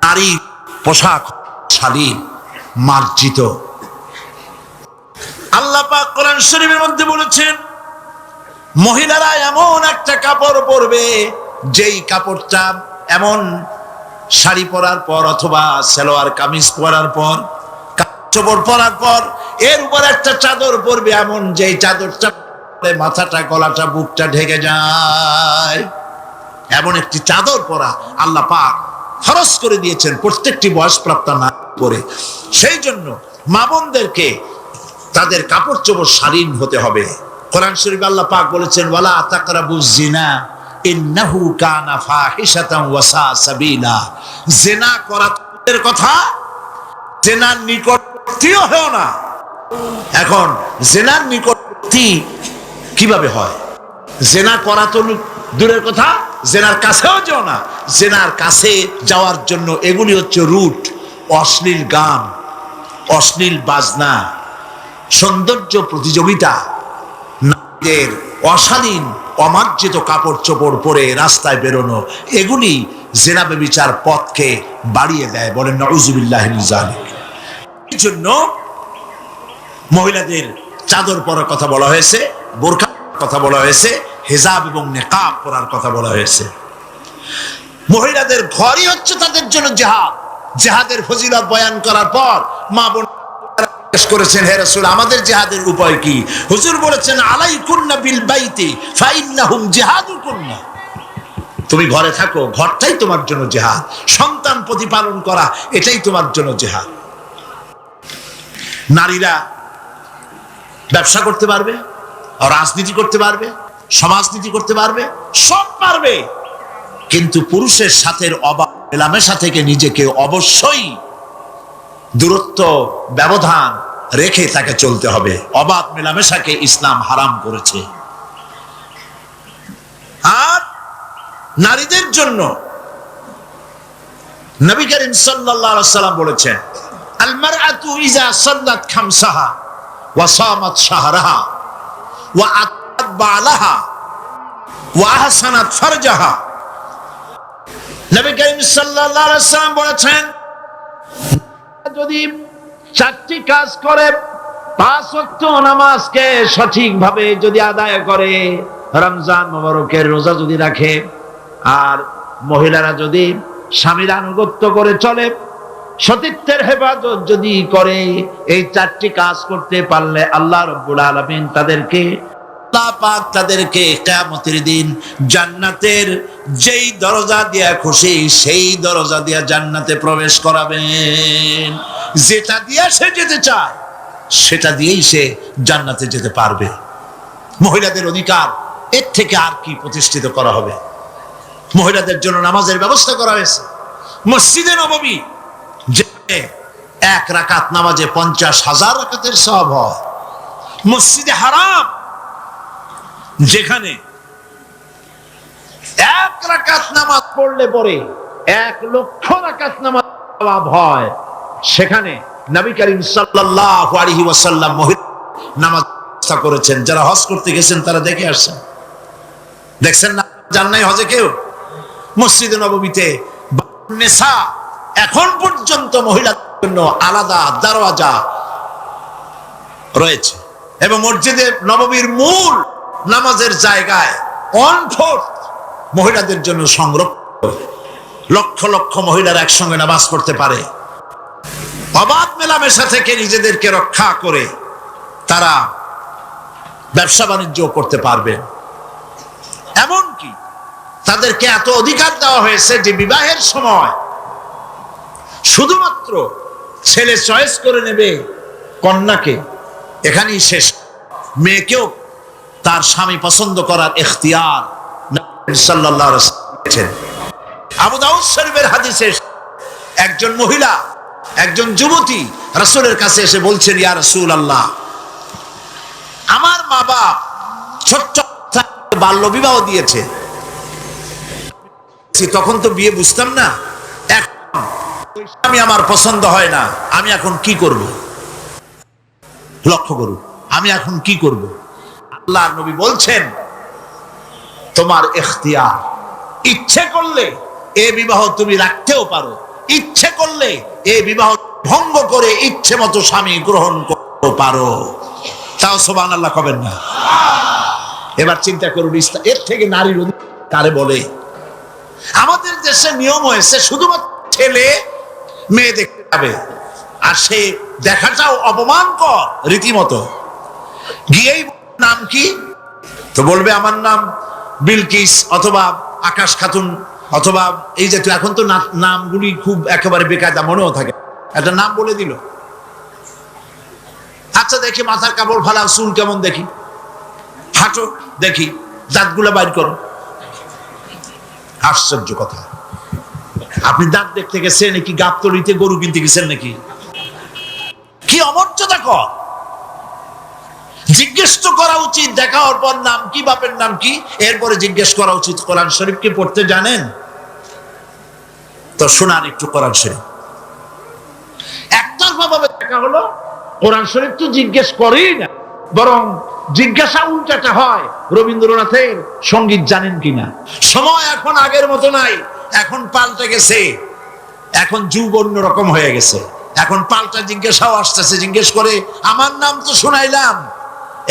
নারী পোশাক শালীন, মার্জিত। আল্লাহ পাক কোরআন শরীফের মধ্যে বলেছেন, মহিলারা এমন একটা কাপড় পরবে, যেই কাপড়টা এমন শাড়ি পরার পর অথবা সালোয়ার কামিজ পরার পর, কাপড় পরার পর এর উপর একটা চাদর পরবে, এমন যেই চাদরটা মাথাটা, গলাটা, বুকটা ঢেকে যায়, এমন একটি চাদর পরা আল্লাহ পাক ফরজ করে দিয়েছেন প্রত্যেকটি বয়সপ্রাপ্ত নারী পরে। সেই জন্য মা বোনদেরকে তাদের কাপড় চোপড় শালীন হতে হবে। কোরআন শরীফে আল্লাহ পাক বলেছেন, ওয়ালা তাকরাবুজ জিনা ইন্নাহু কানা ফাহিশাতান ওয়া সা সাবিলা। জিনা করার কথা, জিনার নিকটবর্তীও হয় না। এখন জিনার নিকটবর্তী কিভাবে হয়? জিনা করা তো দূরের কথা, জেনার কাছেও যাও না। জেনার কাছে যাওয়ার জন্য এগুলি হচ্ছে রুট, অশ্লীল গান, অশ্লীল বাজনা, সৌন্দর্য প্রতিযোগিতা, নারীদের অশালীন অমার্জিত কাপড় চোপড় পরে রাস্তায় বেরোনো, এগুলি জিনা ব্যভিচার পথকে বাড়িয়ে দেয়। বলেন নাউযুবিল্লাহি মিন যালিক। এই জন্য মহিলাদের চাদর পরার কথা বলা হয়েছে, বোরকা কথা বলা হয়েছে, হিজাব এবং নিকাব পরার কথা বলা হয়েছে। মহিলাদের ঘরই হচ্ছে তাদের জন্য জিহাদ। জিহাদের ফজিলত বয়ান করার পর মা বোন জিজ্ঞেস করেছেন, হে রাসূল, আমাদের জিহাদের উপায় কি? হুজুর বলেছেন, আলাইকুন্না বিল বাইতি ফাইন্নাহুম জিহাদুকুন্না। তুমি ঘরে থাকো, ঘরটাই তোমার জন্য জিহাদ। সন্তান প্রতিপালন করা, এটাই তোমার জন্য জিহাদ। নারীরা ব্যবসা করতে পারবে, রাজনীতি করতে পারবে, সমাজনীতি করতে পারবে, সব পারবে, কিন্তু পুরুষের সাথে অবাধ মেলামেশা থেকে নিজেকে অবশ্যই দূরত্ব ব্যবধান রেখে তাকে চলতে হবে। অবাধ মেলামেশাকে ইসলাম হারাম করেছে। আর নারীদের জন্য নবী করিম সাল্লাল্লাহু আলাইহি ওয়াসাল্লাম বলেছেন, আল মারআতু ইযা সাল্লাত খামসাহা ওয়া সামাত শাহরাহা ওয়া আতাত বালাহা ওয়া আহসানাত ফারজাহা। নবী করিম সাল্লাল্লাহু আলাইহি ওয়াসাল্লাম বলেছেন, যদি চারটি কাজ করে, 5 ওয়াক্ত নামাজকে সঠিকভাবে যদি আদায় করে, রমজান মুবারকের রোজা যদি রাখে, আর মহিলারা যদি স্বামীর আনুগত্য করে চলে, সতীত্বের হেফাজত যদি করে, এই 4টি কাজ করতে পারলে আল্লাহ রাব্বুল আলামিন তাদেরকে, আল্লাহ পাক তাদেরকে কিয়ামতের দিন জান্নাতের যেই দরজা দিয়া খুশি সেই দরজা দিয়া জান্নাতে প্রবেশ করাবেন। যেটা দিয়া সে যেতে চায় সেটা দিয়েই সে জান্নাতে যেতে পারবে। মহিলাদের অধিকার এর থেকে আর কি প্রতিষ্ঠিত করা হবে? মহিলাদের জন্য নামাজের ব্যবস্থা করা হয়েছে। মসজিদে নববী, যে 1 রাকাত নামাজে 50,000 রাকাতের সওয়াব হয়। মসজিদে হারাম, যেখানে 1 রাকাত নামাজ পড়লে পরে 1 লক্ষ রাকাত নামাজ সওয়াব হয়, সেখানে নবী করিম সাল্লাল্লাহু আলাইহি ওয়াসাল্লাম মহিলা নামাজ ব্যবস্থা করেছেন। যারা হজ করতে গেছেন তারা দেখে আসছেন, দেখছেন না? যান নাই হজে কেউ? মসজিদে নববীতে নেসা এখন পর্যন্ত মহিলাদের জন্য আলাদা দরওয়াজা রয়েছে, এবং মসজিদে নববীর মূল নামাজের জায়গায় 1/4 মহিলাদের জন্য সংরক্ষিত। লক্ষ লক্ষ মহিলারা একসঙ্গে নামাজ পড়তে পারে। অবাধ মেলামেশা থেকে নিজেদেরকে রক্ষা করে তারা ব্যবসা বাণিজ্য করতে পারবে। এমনকি তাদেরকে এত অধিকার দেওয়া হয়েছে যে বিবাহের সময় শুধুমাত্র ছেলে চয়েস করে নেবে কন্যাকে, এখানেই শেষ। মেয়েকেও তার স্বামী পছন্দ করার ইখতিয়ার নবী সাল্লাল্লাহু আলাইহি ওয়াসাল্লাম। আবু দাউদ শরীফের হাদিসে একজন মহিলা, একজন যুবতী রাসূলের কাছে এসে বলছেন, ইয়া রাসূলুল্লাহ, আমার মা বাপ ছোট্ট বাল্য বিবাহ দিয়েছে, তখন তো বিয়ে বুঝতাম না, আমি আমার পছন্দ হয় না, আমি এখন কি করব? লক্ষ্য করুন, আমি এখন কি করব? আল্লাহর নবী বলছেন, তোমার ইখতিয়ার, ইচ্ছে করলে এই বিবাহ তুমি রাখতেও পারো, ইচ্ছে করলে এই বিবাহ ভঙ্গ করে ইচ্ছে মতো স্বামী গ্রহণ করতে পারো। তাও সুবহানাল্লাহ কবেন না? এবার চিন্তা করুন, এর থেকে নারীর অধিকার কারে বলে? আমাদের দেশে নিয়ম হয়েছে শুধুমাত্র ছেলে মেয়ে দেখতে যাবে, আর সে দেখাটাও অপমানকর রীতিমতো। গিয়েই নাম কি? তো বলবে আমার নাম বিলকিস অথবা আকাশ খাতুন অথবা এই জাতীয়। এখন তো নামগুলি খুব একেবারে বেকায়দা মনেও থাকে, একটা নাম বলে দিল। আচ্ছা দেখি মাথার কাপড় ফালাও, চুল কেমন দেখি, হাঁটো দেখি, দাঁতগুলো বাইর করো। আশ্চর্য কথা, আপনি দাঁত দেখতে গেছেন নাকি গাবতলিতে গরু কিনতে গেছেন নাকি? কি অমর্যাদা কর! জিজ্ঞেস তো করা উচিত, দেখা হওয়ার পর নাম কি, বাপের নাম কি, এরপরে জিজ্ঞেস করা উচিত কোরআন শরীফ কি পড়তে জানেন? তো শোনান একটু কোরআন শরীফ। একতরফা ভাবে দেখা হলো, কোরআন শরীফ তো জিজ্ঞেস করেই না, বরং জিজ্ঞাসা উল্টাটা হয়, রবীন্দ্রনাথের সঙ্গীত জানেন কিনা। সময় এখন আগের মতো নাই, এখন পাল্টে গেছে, এখন যুগ অন্যরকম হয়ে গেছে। এখন পাল্টা জিজ্ঞাসাও আসতেছে, জিজ্ঞেস করে আমার নাম তো শুনাইলাম,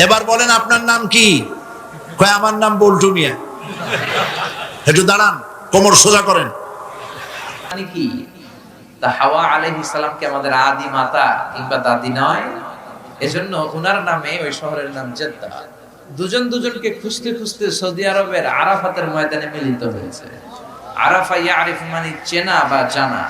এবার বলেন আপনার নাম কি? কয় আমার নাম বল্টু মিয়া। একটু দাঁড়ান, কোমর সোজা করেন। মানে কি, তা হাওয়া আলাইহিস সালাম কি আমাদের আদি মাতা কিংবা দাদি নয়? এজন্য উনার নামে ওই শহরের নাম জেদ্দা। দুজন দুজনকে খুঁজতে খুঁজতে সৌদি আরবের আরাফাতের ময়দানে মিলিত হয়েছে। আরাফা ইয়ারিফ মানে চেনা বা জানা,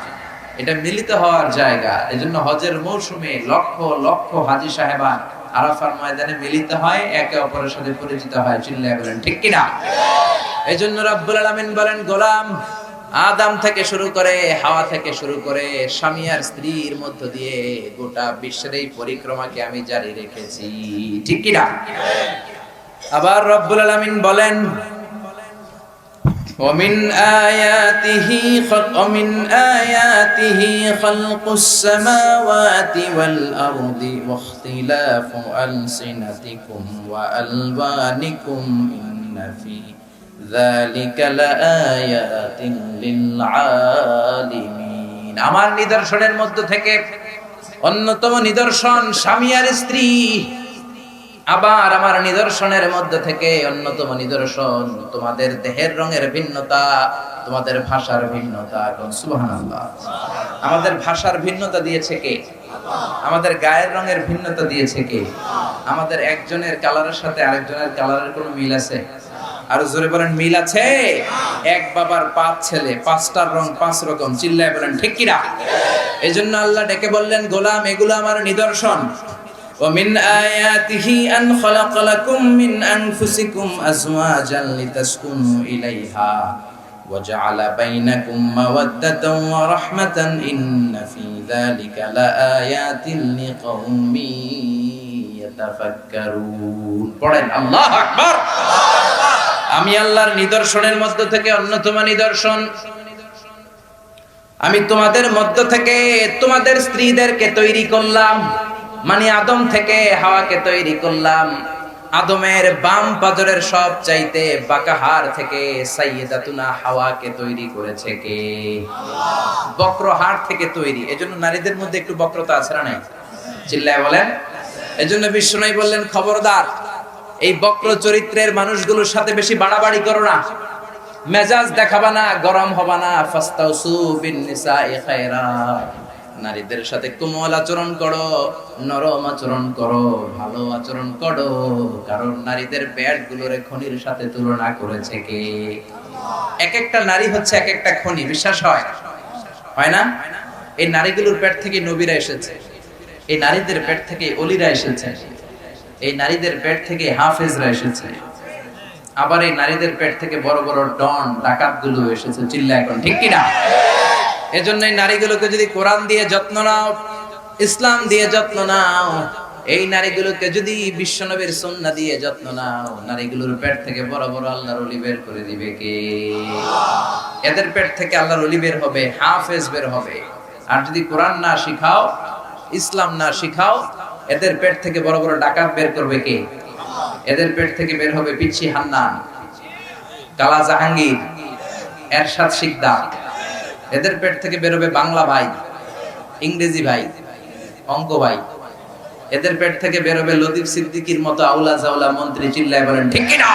এটা মিলিত হওয়ার জায়গা। এজন্য হজের মৌসুমে লক্ষ লক্ষ হাজী সাহেবান আরাফার ময়দানে মিলিত হয়, একে অপরের সাথে পরিচিত হয়। চিল্লায় বলেন ঠিক কিনা? এজন্য রব্বুল আলামিন বলেন, গোলাম আদম থেকে শুরু করে হাওয়া থেকে শুরু করে স্বামী আর স্ত্রীর মধ্য দিয়ে গোটা বিশ্বের এই পরিক্রমাকে আমি জারি রেখেছি। ঠিক কিনা? আবার রব্বুল আলামিন বলেন, ومن آياته خلق السماوات والأرض واختلاف ألسنتكم وألوانكم إن في ذلك لآيات للعالمين। আমার নিদর্শনের মধ্য থেকে অন্যতম নিদর্শন স্বামী আর স্ত্রী। আবার আমার নিদর্শনের মধ্যে থেকে অন্যতম নিদর্শন তোমাদের দেহের রঙের ভিন্নতা, তোমাদের ভাষার ভিন্নতা। সুবহানাল্লাহ। আমাদের ভাষার ভিন্নতা দিয়েছে কে? আমাদের গায়ের রঙের ভিন্নতা দিয়েছে কে? আমাদের একজনের কালারের সাথে আরেকজনের কালারের কোনো মিল আছে? আর জোরে বলেন, মিল আছে? এক বাবার 5 ছেলে, 5টার রং 5 রকম। চিল্লায় বলেন ঠিক কিনা? এজন্য আল্লাহ ডেকে বললেন, গোলাম এগুলো আমার নিদর্শন। ومن آياته أن خلق لكم من أنفسكم أزواجا لتسكنوا إليها وجعل بينكم مودة ورحمة إن في ذلك لآيات لقوم يتفكرون। পড়েন আল্লাহু আকবার। আমি আল্লাহর নিদর্শনের মধ্য থেকে অন্যতম নিদর্শন, আমি তোমাদের মধ্য থেকে তোমাদের স্ত্রীদেরকে তৈরি করলাম। মানে আদম থেকে হাওয়াকে তৈরি করলাম। আদমের বাম পাজরের সব চাইতে বাঁকা হাড় থেকে সাইয়্যিদাতুনা হাওয়াকে তৈরি করেছে কে? আল্লাহ। বক্র হাড় থেকে তৈরি। এজন্য নারীদের মধ্যে একটু বক্রতা আছে না নাই? চিল্লায় বলেন। এজন্য বিশ্বনবী বললেন, খবরদার এই বক্র চরিত্রের মানুষগুলোর সাথে বেশি বাড়াবাড়ি করো না, মেজাজ দেখাবা না, গরম হবা না। ফাস্তাউসু বিন নিসাই খায়রা, নারীদের সাথে কোমল আচরণ করো, নরম আচরণ করো, ভালো আচরণ করো। কারণ নারীদের পেট গুলোরে খনির সাথে তুলনা করেছে কে? এক একটা নারী হচ্ছে এক একটা খনি। বিশ্বাস হয়? হয় না? এই নারীগুলোর পেট থেকে নবীরা এসেছে, এই নারীদের পেট থেকে অলিরা এসেছে, এই নারীদের পেট থেকে হাফেজরা এসেছে, আবার এই নারীদের পেট থেকে বড় বড় ডন ডাকাত গুলো এসেছে। চিল্লা এখন ঠিক কিনা? এজন্য এই নারীগুলোকে যদি কোরআন দিয়ে যত্ন নাও, ইসলাম দিয়ে যত্ন নাও, এই নারীগুলোকে যদি বিশ্বনবীর সুন্নাহ দিয়ে যত্ন নাও, নারীগুলোর পেট থেকে বড় বড় আল্লাহর ওলি বের করে দিবে কে? এদের পেট থেকে আল্লাহর ওলি বের হবে, হাফেজ বের হবে। আর যদি কোরআন না শিখাও, ইসলাম না শিখাও, এদের পেট থেকে বড় বড় ডাকাত বের করবে কে? এদের পেট থেকে বের হবে পিচ্ছি হান্নান, কালা জাহাঙ্গীর, এরশাদ শিকদার। এদের পেট থেকে বেরোবে বাংলা ভাই, ইংরেজি ভাই, অঙ্ক ভাই। এদের পেট থেকে বেরোবে লতিফ সিদ্দিকীর মতো আউলা জাউলা মন্ত্রী। চিল্লায় বলেন ঠিক কিনা?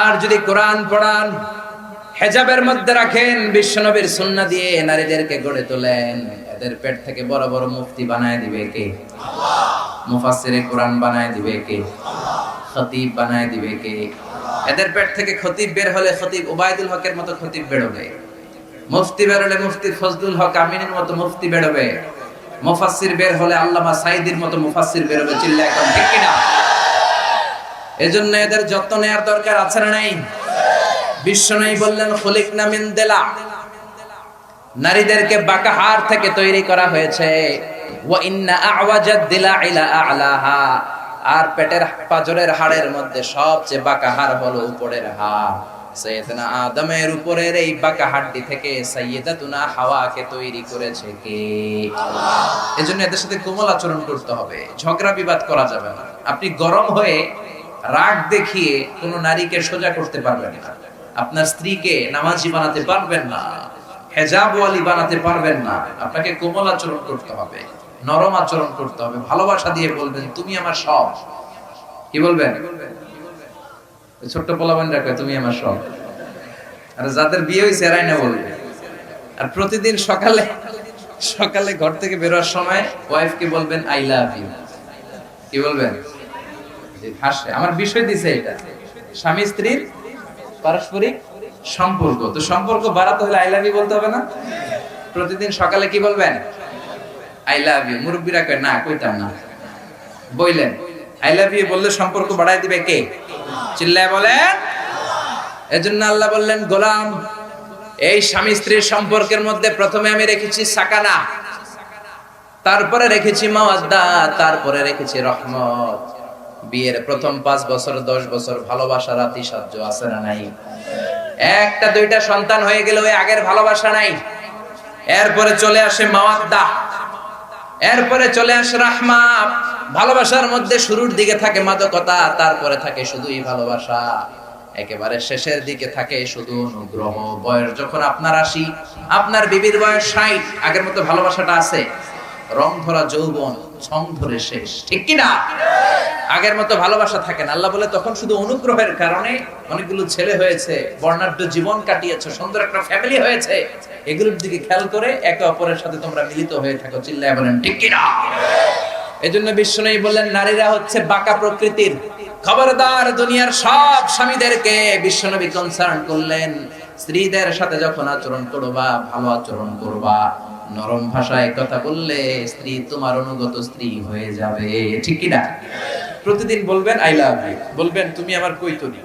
আর যদি কোরআন পড়ান, হেজাবের মধ্যে রাখেন, বিশ্বনবীর সুন্নাহ দিয়ে নারীদেরকে গড়ে তোলেন, এদের পেট থেকে বড় বড় মুফতি বানায় দিবে কে? আল্লাহ। মুফাসসিরে কোরআন বানায় দিবে কে? আল্লাহ। খতিব বানায় দিবে কে? আল্লাহ। এদের পেট থেকে খতিব বের হলে খতিব উবাইদুল হকের মতো খতিব বেরোবে, মুফতি বের হলে মুফতি ফজলুল হক আমিনের মতো মুফতি বেরোবে, মুফাসসির বের হলে আল্লামা সাইদির মতো মুফাসসির বেরোবে। চিল্লা এখন ঠিক কিনা? এজন্য এদের যত্ন নেওয়ার দরকার আছে না নাই? বিশ্বনবী বললেন, খুলিকনা মিন দিলা, নারীদেরকে বাঁকা হাড় থেকে তৈরি করা হয়েছে। ওয়া ইন্না আওয়াজাদ দিলা ইলা আ'লাহা, আর পেটের পাজরের হাড়ের মধ্যে সবচেয়ে বাঁকা হাড় হলো উপরের হাড়। সাইয়েদনা আদমের উপরের এই বাঁকা হাড়টি থেকে সাইয়্যিদাতুনা হাওয়াকে তৈরি করেছে কে? আল্লাহ। এজন্য এদের সাথে কোমল আচরণ করতে হবে, ঝগড়া বিবাদ করা যাবে না। আপনি গরম হয়ে রাগ দেখিয়ে কোনো নারীকে সোজা করতে পারবেন না। আপনার স্ত্রীকে নামাজি বানাতে পারবেন না, হেজাবওয়ালি বানাতে পারবেন না। আপনাকে কোমল আচরণ করতে হবে, নরম আচরণ করতে হবে, ভালোবাসা দিয়ে বলবেন তুমি আমার সব। কি বলবেন? ছোট্ট পোলাপান রাখবে তুমি আমার সব। আর যাদের বিয়ে হয়েছে এরাই না বলবে। আর প্রতিদিন সকালে সকালে ঘর থেকে বেরোয়ার সময় ওয়াইফকে বলবেন আই লাভ ইউ। কি বলবেন? হাসে। আমার বিষয় দিছে এটা স্বামী স্ত্রীর পারস্পরিক সম্পর্ক। তো সম্পর্ক বাড়াতে হলে আই লাভ ইউ বলতে হবে না? প্রতিদিন সকালে কি বলবেন? I love you. মুরব্বীরা কয় না, কইতাম না, বললেন আই লাভ ইউ বললে সম্পর্ক বাড়ায় দিবে কে? চিল্লায় বলেন। এজন্য আল্লাহ বললেন গোলাম, এই স্বামী স্ত্রীর সম্পর্কের মধ্যে প্রথমে আমি রেখেছি সাকানা, তারপরে রেখেছি মাওয়াদ্দা, তারপরে রেখেছি রহমত। বিয়ের প্রথম 5 বছর 10 বছর ভালোবাসার আতিশয্য আছে না নাই? একটা দুইটা সন্তান হয়ে গেলে ওই আগের ভালোবাসা নাই। এরপরে চলে আসে মাওয়াদ্দা, এরপরে চলে আসে রাহমা। ভালোবাসার মধ্যে শুরুর দিকে থাকে মাদকতা, তারপরে থাকে শুধুই ভালোবাসা, একেবারে শেষের দিকে থাকে শুধু অনুগ্রহ। বয়স যখন আপনার 80, আপনার বিবির বয়স 60, আগের মতো ভালোবাসাটা আছে? রং ধরা যৌবন ছং ধরে শেষ, ঠিক কি না? আগের মতো ভালোবাসা থাকে না। আল্লাহ বলে তখন শুধু অনুগ্রহের কারণে অনেকগুলো ছেলে হয়েছে, বর্ণাঢ্য জীবন কাটিয়েছে, সুন্দর একটা ফ্যামিলি হয়েছে, এগুলোর দিকে খেয়াল করে একে অপরের সাথে তোমরা মিলিত হয়ে থাকো। চিল্লায় বলেন ঠিক কি না? এজন্য বিশ্বনবী বললেন নারীরা হচ্ছে বাঁকা প্রকৃতির। খবরদার, দুনিয়ার সব স্বামীদেরকে বিশ্বনবী কনসার্ন করলেন, স্ত্রীদের সাথে যখন আচরণ করবা ভালো আচরণ করবা, নরম ভাষায় কথা বললে স্ত্রী তোমার অনুগত স্ত্রী হয়ে যাবে, ঠিক কি না? প্রতিদিন বলবেন আই লাভ ইউ, বলবেন তুমি আমার কৈতরি।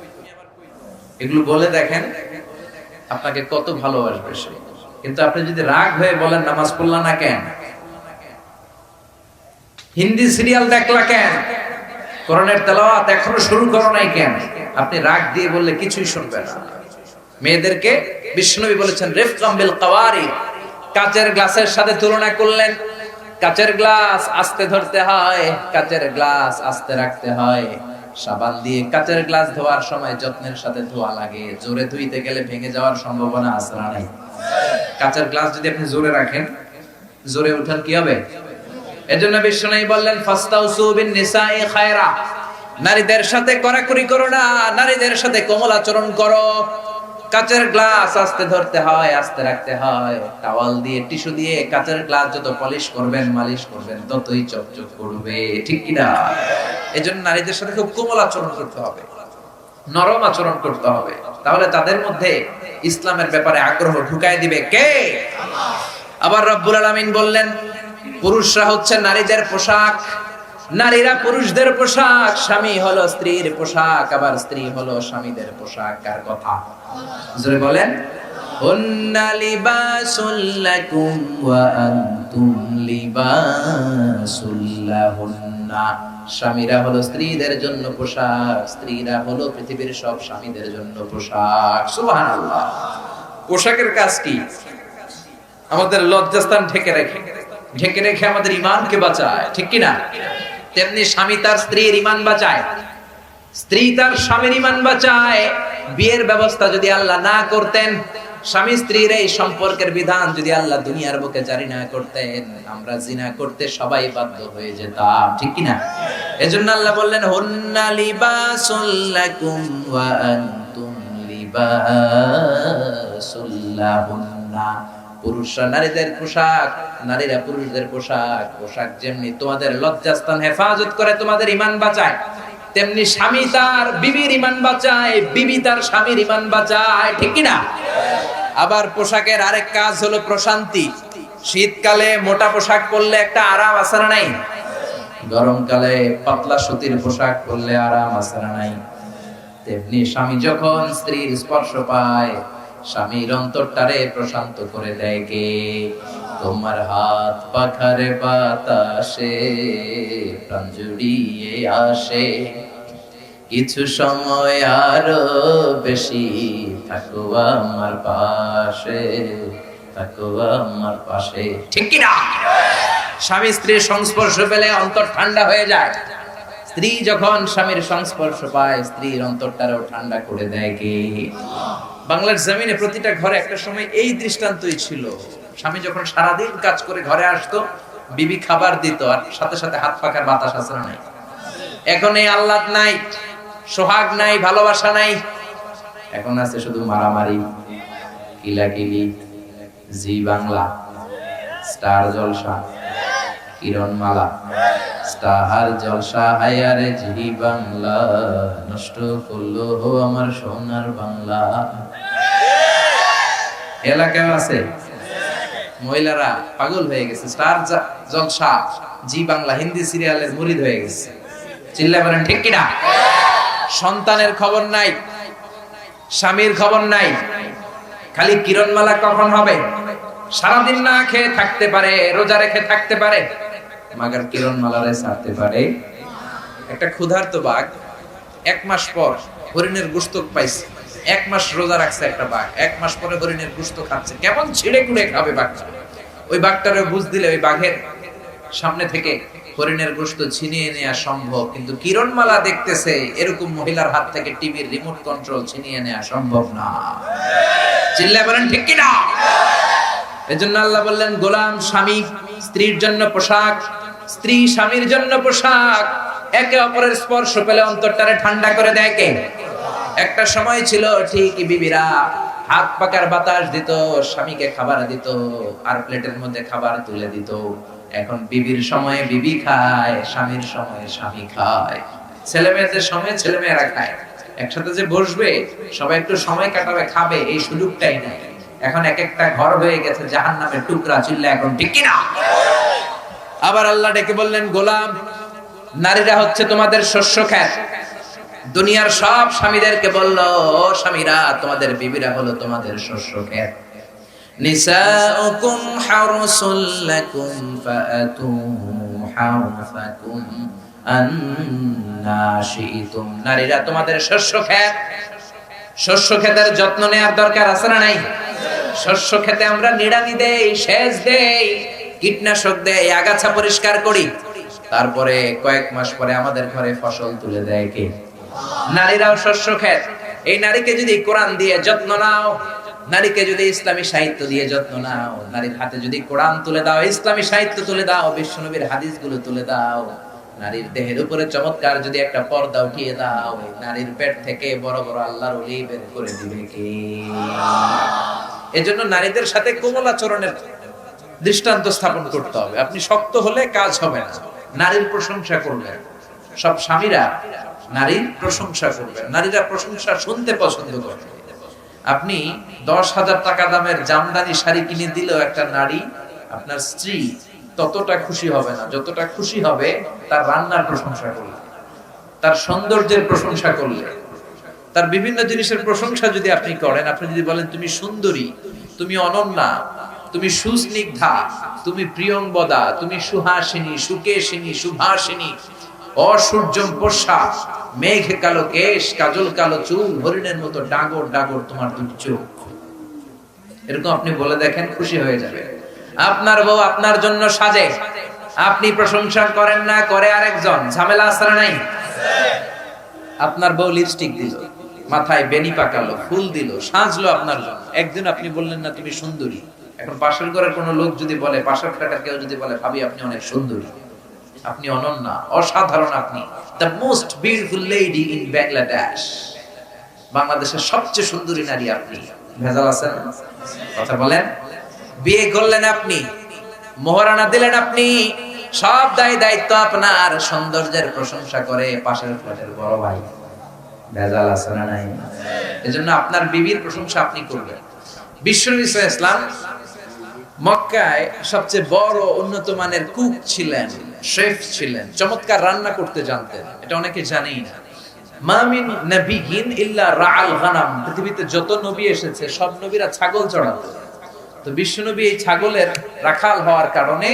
এগুলো বলে দেখেন আপনাকে কত ভালোবাসবে সে। কিন্তু আপনি যদি রাগ হয়ে বলেন নামাজ পড়লা না কেন, হিন্দি সিরিয়াল দেখলা কেন, কোরআনের তেলাওয়াত এখনো শুরু করো নাই কেন, আপনি রাগ দিয়ে বললে কিছুই শুনবে না। মেয়েদেরকে বিশ্বনবী বলেছেন রিফকাম বিল কাওয়ারি, কাচের গ্লাসের সাথে তুলনা করলেন। কাচের গ্লাস আস্তে ধরতে হয়, কাচের গ্লাস আস্তে রাখতে হয়। সাবান দিয়ে কাচের গ্লাস ধোয়ার সময় যত্নের সাথে ধোয়া লাগে, জোরে ধুইতে গেলে ভেঙে যাওয়ার সম্ভাবনা আছে না নাই? কাচের গ্লাস যদি আপনি জোরে রাখেন, জোরে উঠান কি হবে? এজন্য বিশ্বনবী বললেন ফাস্তাউসু বিন নিসাই খায়রা, নারীদের সাথে কড়াকড়ি করো না, নারীদের সাথে কোমল আচরণ করো। কাচের গ্লাস আস্তে ধরতে হয়, আস্তে রাখতে হয়। টাওয়াল দিয়ে টিস্যু দিয়ে কাচের গ্লাস যত পলিশ করবেন মালিশ করবেন ততই চকচক করবে, ঠিক কি না? এজন্য নারীদের সাথে খুব কোমল আচরণ করতে হবে, নরম আচরণ করতে হবে, তাহলে তাদের মধ্যে ইসলামের ব্যাপারে আগ্রহ ঢুকায় দিবে কে? আবার রব্বুল আলামিন বললেন পুরুষরা হচ্ছে নারীদের পোশাক, নারীরা পুরুষদের পোশাক, স্বামী হলো স্ত্রীর পোশাক, আবার স্ত্রী হলো স্বামীদের পোশাক। কার কথা? জোরে বলেন। হুন্না লিবাসুল লাকুম ওয়া আনতুম লিবাসুল লাহুন্না। স্বামীরা হলো স্ত্রীদের জন্য পোশাক, স্ত্রীরা হলো পৃথিবীর সব স্বামীদের জন্য পোশাক। সুবহানাল্লাহ। পোশাকের কাজ কি? আমাদের লজ্জাস্থান ঢেকে রেখে, ঢেকে রেখে আমাদের ঈমানকে বাঁচায়, ঠিক কি না? তেমনি স্বামী তার স্ত্রীর ঈমান বাঁচায়, স্ত্রী তার স্বামীর ঈমান বাঁচায়। বিয়ের ব্যবস্থা যদি আল্লাহ না করতেন, স্বামী স্ত্রীর এই সম্পর্কের বিধান যদি আল্লাহ দুনিয়ার বুকে জারি না করতেন, আমরা জিনা করতে সবাই বাধ্য হয়ে যেতাম, ঠিক কি না? এজন্য আল্লাহ বললেন হুন্না লিবাসুল লাকুম ওয়া আনতুম লিবাসুল লাহুন্না। পুরুষরা নারীদের পোশাক, নারীরা পুরুষদের পোশাক। পোশাক যেমনি তোমাদের লজ্জাস্থান হেফাজত করে, তোমাদের ঈমান বাঁচায়, তেমনি স্বামী তার বিবির ঈমান বাঁচায়, বিবি তার স্বামীর ঈমান বাঁচায়, ঠিক কি না? আবার পোশাকের আরেক কাজ হলো প্রশান্তি। শীতকালে মোটা পোশাক পরলে একটা আরাম আছে না নাই? গরমকালে পাতলা সুতির পোশাক পরলে আরাম আছে না নাই? তেমনি স্বামী যখন স্ত্রীর স্পর্শ পায়, স্বামীর অন্তরটারে প্রশান্ত করে দেয় কে? তোমার হাত পাখারে বাতাসে প্রাণ জুড়িয়ে আসে, কিছু সময় আরো বেশি থাকো আমার পাশে, থাকো আমার পাশে, ঠিক কি না? স্বামী স্ত্রীর সংস্পর্শ পেলে অন্তর ঠান্ডা হয়ে যায়, স্ত্রী যখন স্বামীর সংস্পর্শ পায় স্ত্রীর অন্তরটারও ঠান্ডা করে দেয় কে? বাংলার জমিনে প্রতিটা ঘরে একটা সময় এই দৃষ্টান্তই ছিল। স্বামী যখন সারাদিন কাজ করে ঘরে আসতো, বিবি খাবার দিত আর সাথে সাথে হাত পাখার বাতাস আসরা নাই। এখন এই আহ্লাদ নাই, সোহাগ নাই, ভালোবাসা নাই। এখন আছে শুধু মারামারি, কিলাকিলি, জি বাংলা, স্টার জলসা, কিরণমালা, স্টার জলসা, হায়ারে জি বাংলা, নষ্ট করলো আমার সোনার বাংলা। এলাকায় আছে মহিলারা পাগল হয়ে গেছে, স্টার জলসা, জি বাংলা, হিন্দি সিরিয়ালের মুরিদ হয়ে গেছে। চিল্লা বলেন ঠিক কিনা? সন্তানের খবর নাই, স্বামীর খবর নাই, খালি কিরণমালা কখন হবে। সারাদিন না খেয়ে থাকতে পারে, রোজা রেখে থাকতে পারে, মাগার কিরণমালারে ছাড়তে পারে। একটা ক্ষুধার্ত বাঘ 1 মাস পর হরিণের গোশত পাইছে, 1 মাস রোজা রাখছে একটা বাঘ, 1 মাস পরে হরিণের গোশত খাচ্ছে, কেমন ছিঁড়ে কুড়ে খাবে বাঘটা। ওই বাঘটারে বুঝ দিলে ওই বাঘের সামনে থেকে হরিণের গোশত ছিনিয়ে নেওয়া সম্ভব, কিন্তু কিরণমালা দেখতেছে এরকম মহিলার হাত থেকে টিভির রিমোট কন্ট্রোল ছিনিয়ে নেওয়া সম্ভব না। চিল্লায় বলেন ঠিক কিনা? এজন্য আল্লাহ বললেন, গোলাম স্বামী স্ত্রীর জন্য পোশাক, স্ত্রী স্বামীর জন্য পোশাক। একে অপরের স্পর্শ পেলে অন্তরটারে ঠান্ডা করে দেয় কে? একটা সময় ছিল ঠিকই বিবিরা হাত পাকার বাতাস দিত, স্বামীকে খাবার দিত আর প্লেটের মধ্যে খাবার তুলে দিত। এখন বিবির সময়ে বিবি খায়, স্বামীর সময়ে স্বামী খায়, ছেলে মেয়েদের সময়ে ছেলে মেয়েরা খায়। একসাথে যে বসবে সবাই একটু সময় কাটাবে, খাবে, এই সুযোগটাই নাই। এখন এক একটা ঘর হয়ে গেছে জাহান্নামের টুকরা। চিল্লা এখন ঠিক কিনা? আবার আল্লাহ ডেকে বললেন, গোলাম নারীরা হচ্ছে তোমাদের শস্য ক্ষেত। দুনিয়ার সব স্বামীদেরকে বলল, স্বামীরা তোমাদের বিবিরা হলো তোমাদের শস্য ক্ষেত। নিসাউকুম হারসুল লাকুম ফাআতু হারসাকুম আন্না শি'তুম। নারীরা তোমাদের শস্য ক্ষেত। শস্য ক্ষেতের যত্ন নেওয়ার দরকার আছে না নাই? শস্য ক্ষেতে আমরা নিড়ানি দেই, সেচ দেই, কীটনাশক দেই, আগাছা পরিষ্কার করি, তারপরে কয়েক মাস পরে আমাদের ঘরে ফসল তুলে দেয় কে? নারীরাও শস্য ক্ষেত। এই নারীকে যদি কোরআন দিয়ে যত্ন নাও, নারীকে যদি ইসলামী সাহিত্য দিয়ে যত্ন নাও, নারীর হাতে যদি কোরআন তুলে দাও, ইসলামী সাহিত্য তুলে দাও, বিশ্বনবীর হাদিসগুলো তুলে দাও, নারীর দেহের উপরে চমৎকার যদি একটা পর্দা উঠিয়ে দাও, নারীর পেট থেকে বড় বড় আল্লাহর ওলি বের করে দিবে কে? এজন্য নারীদের সাথে কোমল আচরণের দৃষ্টান্ত স্থাপন করতে হবে। আপনি শক্ত হলে কাজ হবে না, নারীর প্রশংসা করবেন। সব স্বামীরা নারীর প্রশংসা করবেন, নারীরা প্রশংসা শুনতে পছন্দ করে। আপনি 10,000 টাকা দামের জামদানি শাড়ি কিনে দিলেও একটা নারী, আপনার স্ত্রী, ততটা খুশি হবে না যতটা খুশি হবে তার রান্নার প্রশংসা করলে, তার সৌন্দর্যের প্রশংসা করলে, তার বিভিন্ন জিনিসের প্রশংসা যদি আপনি করেন। আপনি যদি বলেন তুমি সুন্দরী, তুমি অনন্যা, তুমি সুস্নিগ্ধা, তুমি প্রিয়ংবদা, তুমি সুহাসিনী, সুকেশিনী, সুভাসিনী, অসূর্যম পোষা, মেঘ কালো কেশ, কাজল কালো চুল, হরিণের মতো ডাগর ডাগর তোমার দুটি চোখ, এরকম আপনি বলে দেখেন, খুশি হয়ে যাবে। আপনার বউ আপনার জন্য সাজে, আপনি প্রশংসা করেন না, করে আরেকজন, ঝামেলা আসরা নাই? আপনার বউ লিপস্টিক দিল, মাথায় বেনি পাকালো, ফুল দিল, সাজলো আপনার জন্য, একদিন আপনি বললেন না তুমি সুন্দরী। এখন পাশের ঘরের কোনো লোক যদি বলে, পাশের ফ্ল্যাটের কেউ যদি বলে, ভাবি আপনি অনেক সুন্দরী, আপনি অনন্যা, অসাধারণ, আপনি the most beautiful lady in Bangladesh, বাংলাদেশের সবচেয়ে সুন্দরী নারী আপনি, ভেজাল আছে না? কথা বলেন। বিয়ে করলেন আপনি, মোহরানা দিলেন আপনি, সব দায়িত্ব আপনার, সৌন্দর্যের প্রশংসা করে পাশের ফ্ল্যাটের বড় ভাই, ভেজাল আছে না নাই? এজন্য আপনার বিবির প্রশংসা আপনি করবেন। বিশ্বনবী সাল্লাল্লাহু আলাইহি ওয়াসাল্লাম মক্কায় সবচেয়ে বড় উন্নত মানের কুক ছিলেন, শেফ ছিলেন, চমৎকার রান্না করতে জানতেন। এটা অনেকে জানেই না। মা মিন নাবিয়্যিন ইল্লা রাআল গানাম, পৃথিবীতে যত নবী এসেছে সব নবীরা ছাগল চড়াতেন। তো বিশ্বনবী এই ছাগলের রাখাল হওয়ার কারণে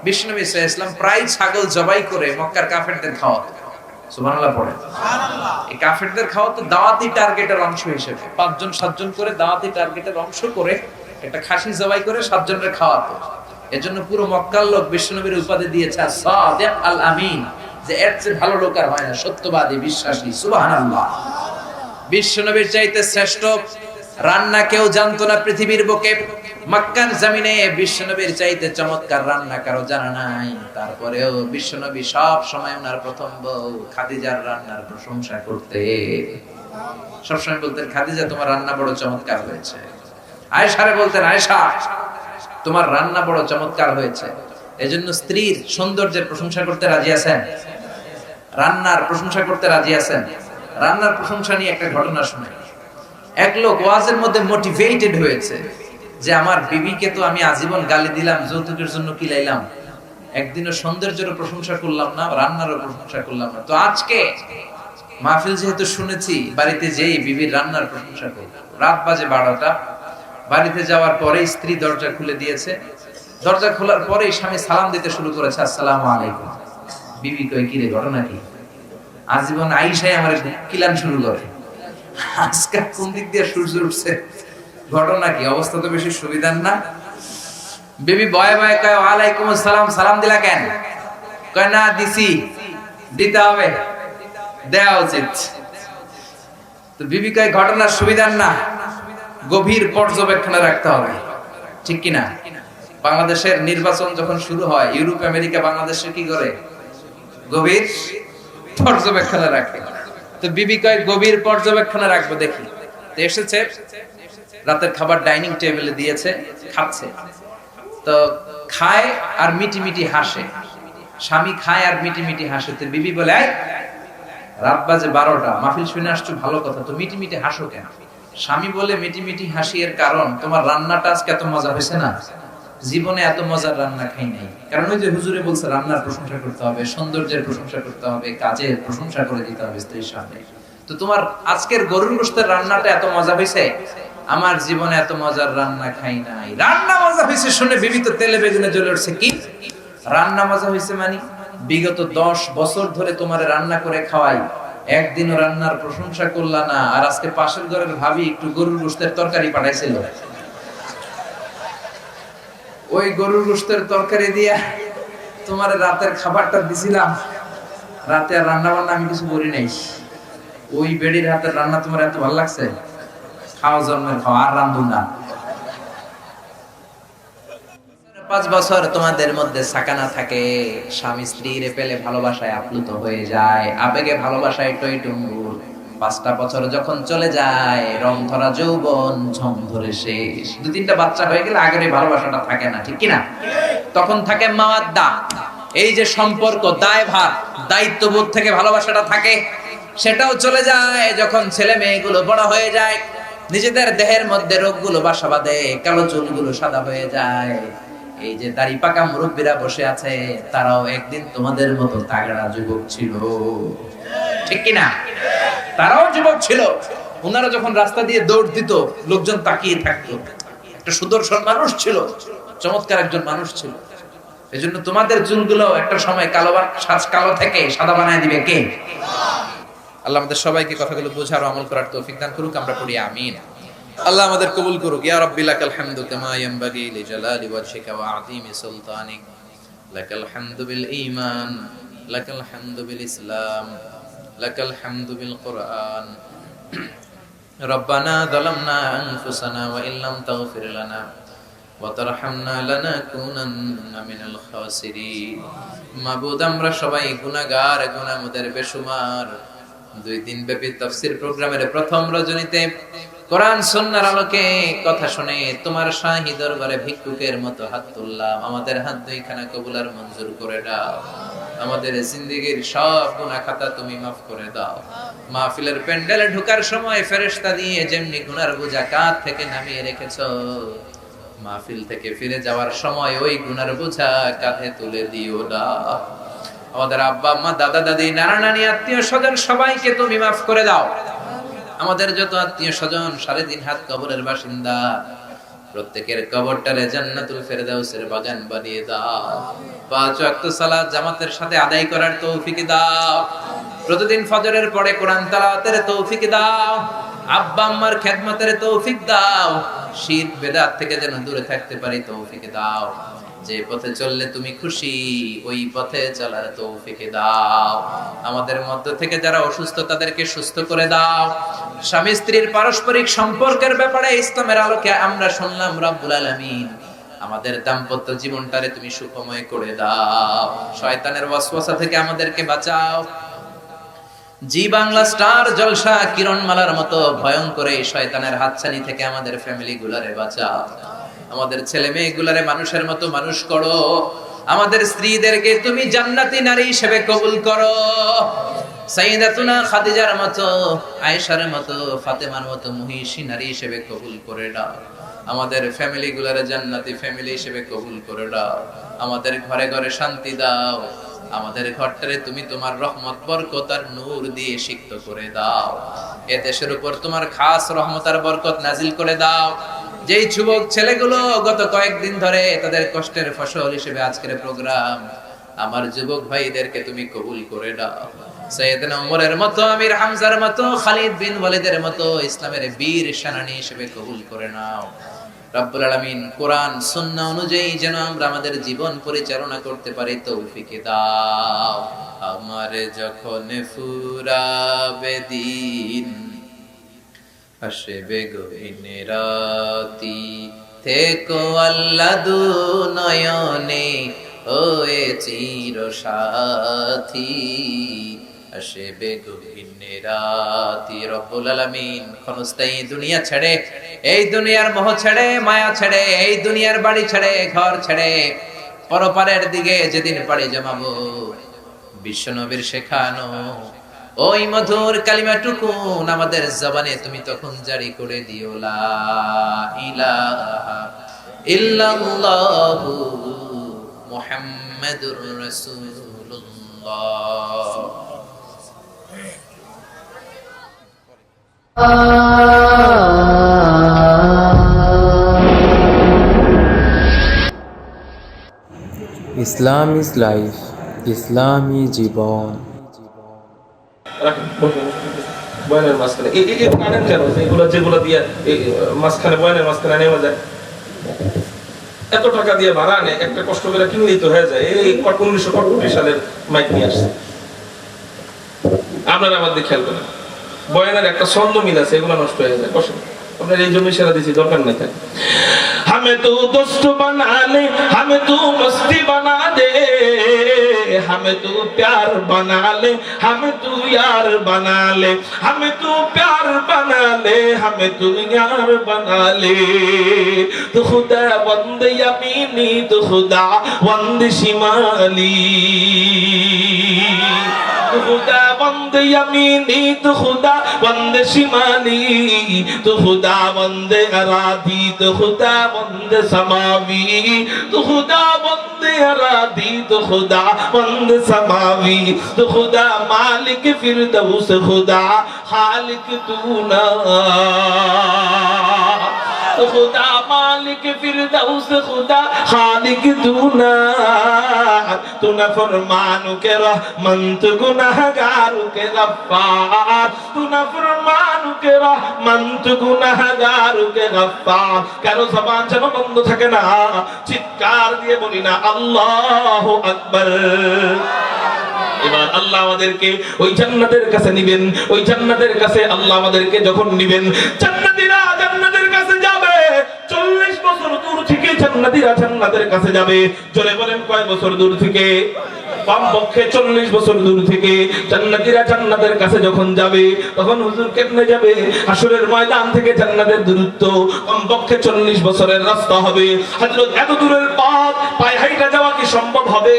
বিশ্বনবী সাল্লাল্লাহু আলাইহি ওয়াসাল্লাম প্রায় ছাগল জবাই করে মক্কার কাফেরদের খাওয়াতেন। সুবহানাল্লাহ পড়ে। সুবহানাল্লাহ। এই কাফেরদের খাওয়াতে দাওয়াতি টার্গেটের অংশ হিসেবে 5 জন 7 জন করে দাওয়াতি টার্গেটের অংশ করে একটা খাসি জবাই করে 7 জনের খাওয়াতো। এজন্য পুরো মক্কার লোক বিশ্বনবীর উপাধি দিয়েছে সাদিক আল আমিন, যে এর চেয়ে ভালো লোক আর হয় না, সত্যবাদী, বিশ্বাসী। সুবহানাল্লাহ। বিশ্বনবীর চাইতে শ্রেষ্ঠ রান্না কেউ জানতো না পৃথিবীর বুকে। মক্কার জমিনে বিশ্বনবীর চাইতে চমৎকার রান্না কারো জানা নাই। তারপরেও বিশ্বনবী সব সময় ওনার প্রথম বউ খাদিজার রান্নার প্রশংসা করতে, সবসময় বলতেন, খাদিজা তোমার রান্না বড় চমৎকার হয়েছে। আয়েশারে বলতেন, আয়েশা তোমার রান্না বড় চমৎকার হয়েছে। এজন্য স্ত্রীর সৌন্দর্যের প্রশংসা করতে রাজি আছেন? রান্নার প্রশংসা করতে রাজি আছেন? রান্নার প্রশংসা নিয়ে একটা ঘটনা শুনে, এক লোক ওয়াজের মধ্যে মোটিভেটেড হয়েছে যে আমার বিবিকে তো আমি আজীবন গালি দিলাম, যৌতুকের জন্য কিলাইলাম, একদিনও সৌন্দর্যের প্রশংসা করলাম না, রান্নারও প্রশংসা করলাম না। তো আজকে মাহফিল যেহেতু শুনেছি, বাড়িতে যেই বিবির রান্নার প্রশংসা করব। রাত বাজে 12টা। বাড়িতে যাওয়ার পরে স্ত্রী দরজা খুলে দিয়েছে। দরজা খোলার পরেই স্বামী সালাম দিতে শুরু করেছে, আসসালামু আলাইকুম। বিবি কই, কি রে, ঘটনা কি? আজীবন আইসাই আমার কিলান শুরু করে, আজকে কোন দিক দিয়ে সূর্য উঠছে, ঘটনা কি? অবস্থা তো বেশি সুবিধার না। বিবি ভয়ে ভয়ে কয়, ওয়ালাইকুম আসসালাম। সালাম দিলা কেন? কয় না দিছি, দিতে হবে, দেওয়া উচিত। তো বিবি কয়, ঘটনার সুবিধার না, গভীর পর্যবেক্ষণে রাখতে হবে, ঠিক কিনা? বাংলাদেশের নির্বাচন যখন শুরু হয়, ইউরোপ আমেরিকা বাংলাদেশে কি করে? গভীর পর্যবেক্ষণে রাখে। তো বিবি কয়, গভীর পর্যবেক্ষণে রাখবো, দেখি। তো এসেছে, রাতের খাবার ডাইনিং টেবিলে দিয়েছে, খাচ্ছে। তো খায় আর মিটি মিটি হাসে, স্বামী খায় আর মিটি মিটি হাসে। তো বিবি বলে, আয় রাত বাজে 12টা, মাহফিল শুনে আসছো, ভালো কথা, তো মিটি মিটি হাসো কেন? স্বামী বলে, মিটি মিটি হাসি এর কারণ তোমার রান্নাটা আজকে এত মজা হয়েছে না, জীবনে এত মজার রান্না খাই নাই। কারণ ওই যে হুজুরে বলছে রান্নার প্রশংসা করতে হবে, সৌন্দর্যের প্রশংসা করতে হবে, কাজের প্রশংসা করে দিতে হবে স্ত্রীর সামনে। তো তোমার আজকের গরুর গোশতের রান্নাটা এত মজা হয়েছে, আমার জীবনে এত মজার রান্না খাই নাই। রান্না মজা হয়েছে শুনে বিবি তো তেলে বেগুনে জ্বলে উঠছে। কি রান্না মজা হয়েছে মানে? বিগত 10 বছর ধরে তোমার রান্না করে খাওয়াই, একদিনও রান্নার প্রশংসা করলা না। আর আজকে পাশের ঘরের ভাবি একটু গরুর গোশতের তরকারি পাঠাইছিল, ওই গরুর গোশতের তরকারি দিয়া তোমার রাতের খাবারটা দিছিলাম। রাতে আর রান্না বান্না আমি কিছু করি নাই, ওই বেডির হাতের রান্না তোমার এত ভালো লাগছে, খাওয়া জন্মের খাওয়া, আর রান্ধুন না। 5 বছর তোমাদের মধ্যে সাকানা থাকে, স্বামী স্ত্রীরে পেলে ভালোবাসায় আপ্লুত হয়ে যায়, আবেগে ভালোবাসায় টইটুম্বুর। 5টা বছর যখন চলে যায়, রং ধরা যৌবন ঝম ধরে শেষ। 2-3টা বাচ্চা হয়ে গেলে আগের ভালোবাসাটা থাকে না, ঠিক কিনা? তখন থাকে মাওয়াদ্দা, এই যে সম্পর্ক, দায়ভার, দায়িত্ববোধ থেকে ভালোবাসাটা থাকে, সেটাও চলে যায় যখন ছেলে মেয়েগুলো বড় হয়ে যায়, নিজেদের দেহের মধ্যে রোগগুলো বাসা বাঁধে, কালো চুলগুলো সাদা হয়ে যায়। এই যে দাড়ি পাকা মুরব্বীরা বসে আছে, তারাও একদিন তোমাদের মতো তাগড়া যুবক ছিল, ঠিক কিনা? তারাও যুবক ছিল। ওনারা যখন রাস্তা দিয়ে দৌড় দিত, লোকজন তাকিয়ে থাকতো। একটা সুদর্শন মানুষ ছিল, চমৎকার একজন মানুষ ছিল। এজন্য তোমাদের চুলগুলো একটা সময় কালো থেকে সাদা বানায় দিবে কে? আল্লাহ আমাদের সবাইকে কথাগুলো বোঝার ও আমল করার তৌফিক দান করুক, আমরা পড়ি আমিন। আল্লাহ আমাদের কবুল করুক। ইয়া রাব্বি লাকাল হামদু কামা ইয়ানবাগি লিজালালি ওয়াজহিকা ওয়া আযীমি সুলতানিক। লাকাল হামদু বিল ঈমান, লাকাল হামদু বিল ইসলাম, লাকাল হামদু বিল কুরআন। রব্বানা যালামনা আনফুসানা ওয়া ইল্লাম তাগফির লানা ওয়া তারহামনা লানাকুনান্না মিনাল খাসিরিন। মাবুদ, আমরা সবাই গুনাহগার, গুনাহমুদের বেশুমার। 2 দিন ব্যাপী তাফসীর প্রোগ্রামের প্রথম রজনীতে কোরআন সুন্নাহর আলোকে কথা শুনে তোমার শাহী দরবারে ভিক্ষুকের মতো হাত তুললাম। আমাদের হাত দুইখানা কবুল আর মঞ্জুর করে দাও। আমাদের জিন্দেগীর সব গুনাহ খাতা তুমি মাফ করে দাও। মাহফিলের প্যান্ডেলে ঢোকার সময় ফেরেশতা দিয়ে যেমনি গুনার বোঝা কাঁধ থেকে নামিয়ে রেখেছো, মাহফিল থেকে ফিরে যাওয়ার সময় ওই গুনার বোঝা কাঁধে তুলে দিও না। আমাদের আব্বা আম্মা, দাদা দাদি, নানা নানি, আত্মীয় স্বজন সবাইকে তুমি মাফ করে দাও। আমাদের যত আত্মীয় স্বজন 3.5 হাত কবরের বাসিন্দা, প্রত্যেকের কবরটারে জান্নাতুল ফেরদাউসের বাগান বানিয়ে দাও। 5 ওয়াক্ত সালাত জামাতের সাথে আদায় করার তৌফিক দাও। প্রতিদিন ফজরের পরে কোরআন তেলাওয়াতের তৌফিক দাও। আব্বা আম্মার খেদমতের তৌফিক দাও। শিরক বেদাত থেকে যেন দূরে থাকতে পারি তৌফিক দাও। যে পথে চললে তুমি খুশি ওই পথে চলার তৌফিক দাও। আমাদের মধ্য থেকে যারা অসুস্থ তাদেরকে সুস্থ করে দাও। স্বামী স্ত্রীর পারস্পরিক সম্পর্কের ব্যাপারে ইসলামের আলোকে আমরা শুনলাম রব্বুল আলামিন আমাদের দাম্পত্য জীবনটারে তুমি সুখময় করে দাও। শয়তানের ওয়াসওয়াসা থেকে আমাদেরকে বাঁচাও। জি বাংলা স্টার জলসা কিরণমালার মতো ভয়ঙ্কর এই শয়তানের হাতছানি থেকে আমাদের ফ্যামিলি গুলারে বাঁচাও। আমাদের ছেলে মেয়েগুলারে মানুষের মতো মানুষ করো। আমাদের স্ত্রীদেরকে তুমি জান্নাতি নারী হিসেবে কবুল করো। সাইয়্যিদাতুনা খাদিজার মতো, আয়েশার মতো, ফাতেমার মতো মহিষী নারী হিসেবে কবুল করে দাও। আমাদের ফ্যামিলি গুলারে জান্নাতি ফ্যামিলি হিসেবে কবুল করে দাও। আমাদের ঘরে ঘরে শান্তি দাও। আমাদের ঘরটারে তুমি তোমার রহমত বরকত আর নূর দিয়ে সিক্ত করে দাও। এ দেশের উপর তোমার খাস রহমত আর বরকত নাজিল করে দাও। যেই যুবক ছেলেগুলো গত কয়েকদিন ধরে তাদের কষ্টের ফসল হিসেবে আজকের প্রোগ্রাম, আমার যুবক ভাইদেরকে তুমি কবুল করে দাও। সাইয়েদনা ওমরের মতো, আমির হামজার মতো, খালিদ বিন ওয়ালিদের মতো ইসলামের বীর সেনানী হিসেবে কবুল করে নাও। রব্বুল আলামিন কোরআন সুন্নাহ অনুযায়ী যেন আমরা আমাদের জীবন পরিচালনা করতে পারি তৌফিক দাও। আমার যখন ফুরাবে দিন আসবে গহীন রাতি, থেকো আল্লাহ দু নয়নে হয়ে চির সাথী। আসবে গহীন রাতি। রব্বুল আলামিন ক্ষণস্থায়ী দুনিয়া ছেড়ে, এই দুনিয়ার মোহ ছেড়ে, মায়া ছেড়ে, এই দুনিয়ার বাড়ি ছেড়ে, ঘর ছেড়ে পরপারের দিকে যেদিন পাড়ি জমাবো, বিশ্বনবীর শেখানো ওই মধুর কালিমাটুকু আমাদের জবানে তুমি তখন জারি করে দিও, লা ইলাহা ইল্লাল্লাহু মুহাম্মাদুর রাসূলুল্লাহ। ইসলাম ইজ লাইফ, ইসলামী জীবন। বয়ানের মাঝখানে এই কারেন্ট কেন এগুলো যেগুলো দিয়ে মাঝখানে বয়ানের মাঝখানে নেওয়া যায়, এত টাকা দিয়ে ভাড়া আনে, একটা কষ্ট করে কিনলেই তো হয়ে যায়। এই 1965 সালের মাইক নিয়ে আসছে। আপনারা আমার দিকে খেয়াল করেন, বয়ানের একটা ছন্দ মিল আছে, এগুলো নষ্ট হয়ে যায়। কষ্ট আপনার এই জন্য সেরা দিচ্ছি, দরকার নাই। তাই हमें तू दोस्त बना ले, हमें तू मस्ती बना दे, हमें तू प्यार बना ले, हमें तू यार बना ले, हमें तू प्यार बना ले, हमें तू यार बना ले। तो खुदा बंद यमीनी, तो खुदा बंद शिमाली, तो खुदा बंद यमीनी, तो खुदा बंद शिमाली, तो खुदा बंद अराधी, तो खुदा बंद समावी, तो खुदा बंद अराधी, तो खुदा बंद समावी, तो खुदा मालिक फिरदौस, खुदा खालिक तू ना, तो खुदा मालिक फिरदौस, खुदा खालिक तू ना, तू न फरमानु के रहमन, तू गुनहगारू के गफ्फार, तू न फरमानु के रहमन, तू गुनहगारू के गफ्फार। কেন জবান যেন বন্ধ থাকে না, চিৎকার দিয়ে বলি না আল্লাহু আকবার। এবার আল্লাহ আমাদেরকে ওই জান্নাতের কাছে নিবেন, ওই জান্নাতের কাছে আল্লাহ আমাদেরকে যখন নিবেন, জান্নাতীরা জান্নাতের কাছে যাবে। 40 বছর দূর থেকে জান্নাতীরা জান্নাতের কাছে যাবে। জোরে বলেন কয় বছর দূর থেকে? কমপক্ষে 40 বছর দূর থেকে জান্নাতীরা জান্নাতের কাছে যখন যাবে, তখন হুজুর কেমনে যাবে? হাসরের ময়দান থেকে জান্নাতের দূরত্ব কমপক্ষে 40 বছরের রাস্তা হবে। হযরত এত দূরের পথ পায়ে হাঁটা যাওয়া কি সম্ভব হবে?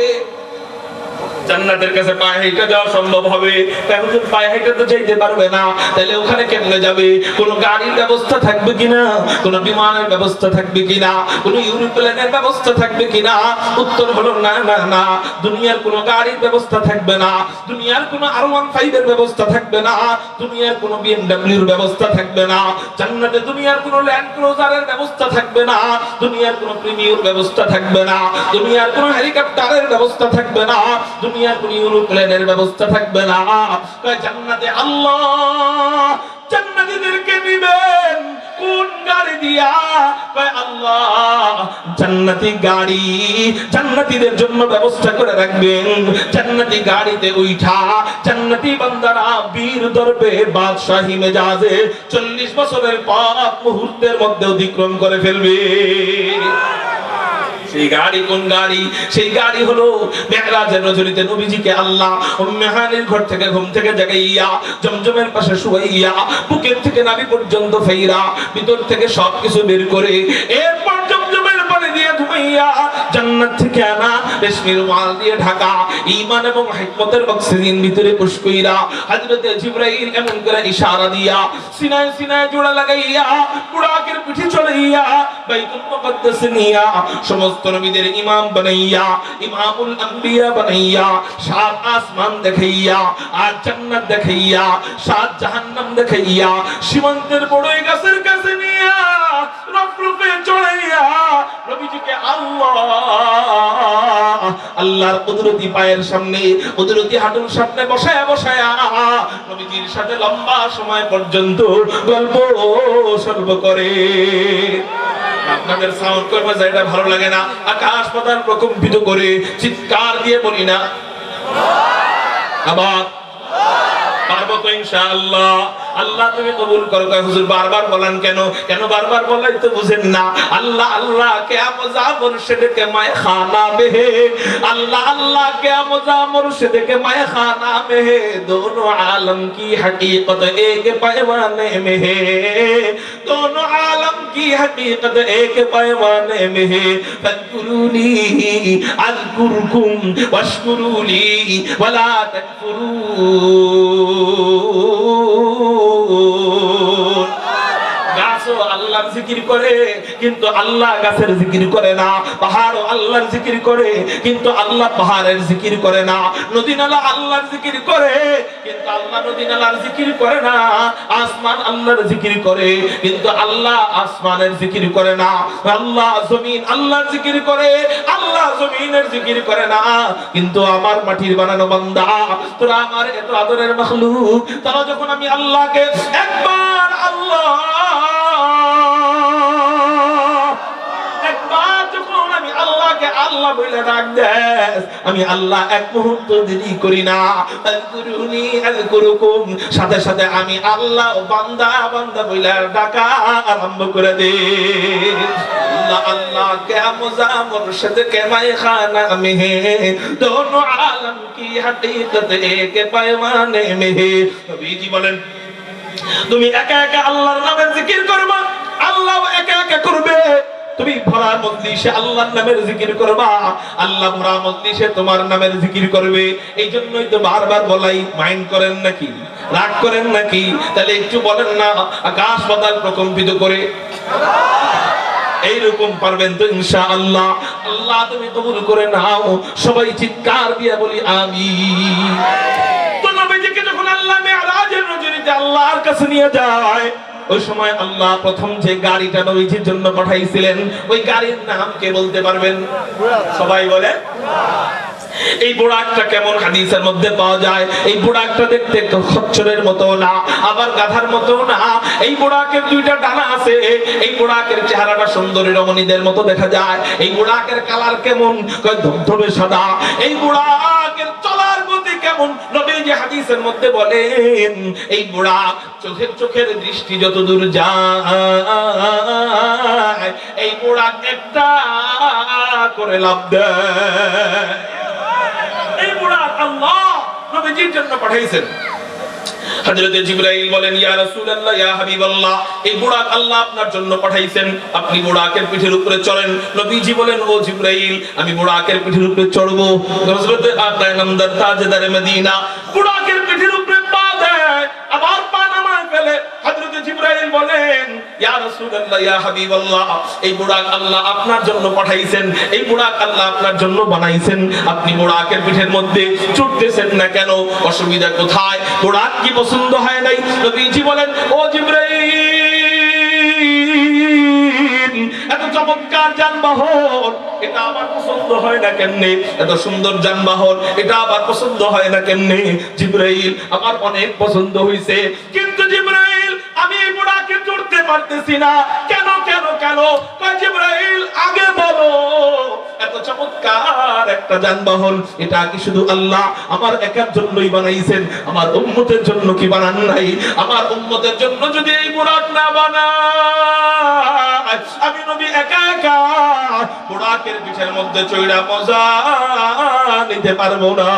জান্নাতের কাছে পায়ে হেঁটে যাওয়া সম্ভব হবে? কারণ পায়ে হেঁটে তো যেতে পারবে না, তাহলে ওখানে কেমনে যাবে? কোন গাড়ির ব্যবস্থা থাকবে কিনা? কোন বিমানের ব্যবস্থা থাকবে কিনা? কোন ইউরোপ্লেনের ব্যবস্থা থাকবে কিনা? উত্তর হলো না না না, দুনিয়ার কোন গাড়ির ব্যবস্থা থাকবে না, দুনিয়ার কোন R15 এর ব্যবস্থা থাকবে না, দুনিয়ার কোন BMW এর ব্যবস্থা থাকবে না, জান্নাতে দুনিয়ার কোন ল্যান্ড ক্রুজারের ব্যবস্থা থাকবে না, দুনিয়ার কোন প্রিমিয়ার ব্যবস্থা থাকবে না, দুনিয়ার কোন হেলিকপ্টারের ব্যবস্থা থাকবে না, দুনিয়ার কোন ইউরোপ্লেনের ব্যবস্থা থাকবে না। জান্নাতে আল্লাহ জান্নাতীদেরকে নিবেন কোন গাড়ি দিয়া? আল্লাহ জান্নাতি গাড়ি জান্নাতীদের জন্য ব্যবস্থা করে রাখবেন। জান্নাতি গাড়িতে উঠা জান্নাতি বান্দারা বীর দরবে বাদশাহী মেজাজে 40 বছরের পাপ মুহূর্তের মধ্যে অতিক্রম করে ফেলবে। সেই গাড়ি কোন গাড়ি? সেই গাড়ি হলো মেরাজের রজনীতে নবীজিকে আল্লাহ উম্মে হানির ঘর থেকে ঘুম থেকে জাগাইয়া জমজমের পাশে শুয়াইয়া বুকের থেকে নাভি পর্যন্ত ফেইরা ভিতর থেকে সবকিছু বের করে এরপর জমজমের পানি দিয়ে ধুইয়া জান্নাত থেকে আনা রেশমির রুমাল দিয়ে ঢাকা ঈমান এবং হিকমতের অক্সিজেন ভিতরে পুশ কইরা হযরতে জিবরাইল এমন করে ইশারা দিয়া সিনায় সিনায় জোড়া লাগাইয়া বুড়াকের পিঠে চড়াইয়া বাইতুল মুকদ্দাস নিয়া সমস্ত নবীদের ইমাম বানাইয়া ইমামুল আম্বিয়া বানাইয়া 7 আসমান দেখাইয়া আর জান্নাত দেখাইয়া 7 জাহান্নাম দেখাইয়া সীমান্তের বড় গাছের কাছে নিয়া রফরফে চড়াইয়া নবীজিকে আল্লাহর কুদরতি পায়ের সামনে কুদরতি হাঁটুর সামনে বসায়া বসায়া নবীজির সাথে লম্বা সময় পর্যন্ত গল্প সর্ব করে। আপনাদের সাউন্ড করবে যেটা ভালো লাগে না, আকাশ পাতাল প্রকম্পিত করে চিৎকার দিয়ে বলি না আবার পারবো তো ইনশাআল্লাহ। আল্লাহ তুমি কবুল করো। হুজুর বারবার বলেন কেন? কেন বারবার বলাই তো বুঝেন না? আল্লাহ আল্লাহ क्या मजा मुर्शिद के मैं खाना में है, अल्लाह अल्लाह क्या मजा मुर्शिद के मैं खाना में है, दोनों आलम की हकीकत एक पैमाने में है, दोनों आलम की हकीकत एक पैमाने में है, फज़कुरूनी अज़कुरुकुम वश्कुरूली वला तकफुरून। গাছও আল্লাহর জিকির করে কিন্তু আল্লাহ গাছের জিকির করে না, পাহাড়ও আল্লাহর জিকির করে কিন্তু আল্লাহ পাহাড়ের জিকির করে না, নদী নালা আল্লাহর জিকির করে কিন্তু আল্লাহ নদী নালার জিকির করে না, আসমান আল্লাহর জিকির করে কিন্তু আল্লাহ আসমানের জিকির করে না, আল্লাহ জমিন আল্লাহর জিকির করে আল্লাহ জমিনের জিকির করে না। কিন্তু আমার মাটির বানানো বান্দা, তোরা আমার এত আদরের মাখলুক, তারা যখন আমি আল্লাহকে একবার আল্লাহ আল্লাহ বলে ডাক দেস, আমি আল্লাহ এক মুহূর্ত দেরি করি না। আযকুরুনি আযকুরুকুম, সাথে সাথে আমি আল্লাহ বান্দা বান্দা বলে ডাকা আরম্ভ করে দে। আল্লাহ আল্লাহ क्या मजा मुर्शिद के मैखाना में है, दोनों आलम की हकीकत एक पैमाने में है। নবীজি বলেন তুমি একা একা আল্লাহর নামের জিকির করবা, আল্লাহ একা একা করবে। তুমি ভরা মজলিসে আল্লাহর নামের জিকির করবা, আল্লাহ ভরা মজলিসে তোমার নামের জিকির করবে। এই জন্যই তো বারবার বলাই, মাইন্ড করেন নাকি, রাগ করেন নাকি? তাহলে একটু বলেন না আকাশ পাতাল প্রকম্পিত করে। এইরকম পারবেন তো ইনশাআল্লাহ। আল্লাহ তুমি কবুল করে নাও। সবাই চিৎকার দিয়ে বলি আমিন। তো নবীজিকে যখন আল্লাহ মেরাজের রজনীতে আল্লাহর কাছে নিয়ে যায়, ওই সময় আল্লাহ প্রথম যে গাড়িটা নবীজির জন্য পাঠাইছিলেন, ওই গাড়ির নাম কে বলতে পারবেন? সবাই বলে। এই বুড়াকটা কেমন হাদিসের মধ্যে পাওয়া যায়? এই বুড়াকটা দেখতে খচ্চরের মতো না, আবার গাধার মতো না। এই বুড়াকের দুইটা ডানা আছে। এই বুড়াকের চেহারাটা সুন্দরী রমণীদের মতো দেখা যায়। এই বুড়াকের কালার কেমন? ধবধবে সাদা। এই বুড়াকের চলার গতি কেমন? নবীজি হাদিসের মধ্যে বলেন এই বুড়া চোখের দৃষ্টি যত দূর যায়, এই বুড়া একটা করে লাভ দেয়। এই বুড়া আল্লাহ নবীজির জন্য পাঠাইছেন। হযরত জিবরাইল বলেন ইয়া রাসূলুল্লাহ ইয়া হাবিবাল্লাহ, এই বুড়াক আল্লাহ আপনার জন্য পাঠাইছেন, আপনি বুড়াকের পিঠের উপরে চড়েন। নবীজি বলেন ও জিবরাইল, আমি বুড়াকের পিঠের উপরে চড়বো। হযরত আকায়ে নামদার তাজদার মদিনা বুড়াকের পিঠের উপরে পা দেয়, আবার পা নামায় ফেলে। হযরত জিবরাইল বলেন ইয়া রাসূলুল্লাহ ইয়া হাবিবাল্লাহ, এই বুড়াক আল্লাহ আপনার জন্য পাঠাইছেন, এই বুড়াক আল্লাহ আপনার জন্য বানাইছেন, আপনি বুড়াকের পিঠের মধ্যে চড়তেছেন না কেন? অসুবিধা কোথায়? বুড়াক কি পছন্দ হয় নাই? নবীজি বলেন ও জিবরাইল, এত চমৎকার যানবাহন এটা আবার পছন্দ হয় না কেমনে? এত সুন্দর যানবাহন এটা আবার পছন্দ হয় না কেমনে? জিবরাইল আমার অনেক পছন্দ হইছে, কিন্তু জিবরাইল আমি এই বুড়াকে চড়তে পারতেছি না। কেন কেন কেন? কয় জিবরাইল আগে একটা যানবাহন, এটা কি শুধু আল্লাহ আমার একার জন্যই বানাইছেন? আমার উম্মতের জন্য কি বানান নাই? আমার উম্মতের জন্য যদি এই বুরাক না বানায়, আমি নবী একা একা বুরাকের পিঠের মধ্যে চড়া মজা নিতে পারবো না।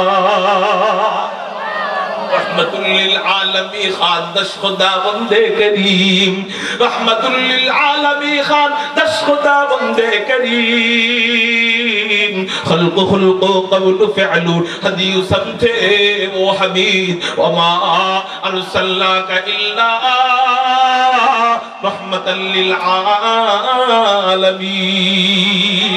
रहमतुल्लिल आलमी खान दश खुदा बंदे करीम, रहमतुल्लिल आलमी खान दश खुदा बंदे करीम, खल्क़ खुल्क़ क़व्ल फ़िअल हदी समझे वो हमीद, वमा अरसलनाका इल्ला रहमतल लिल आलमीन।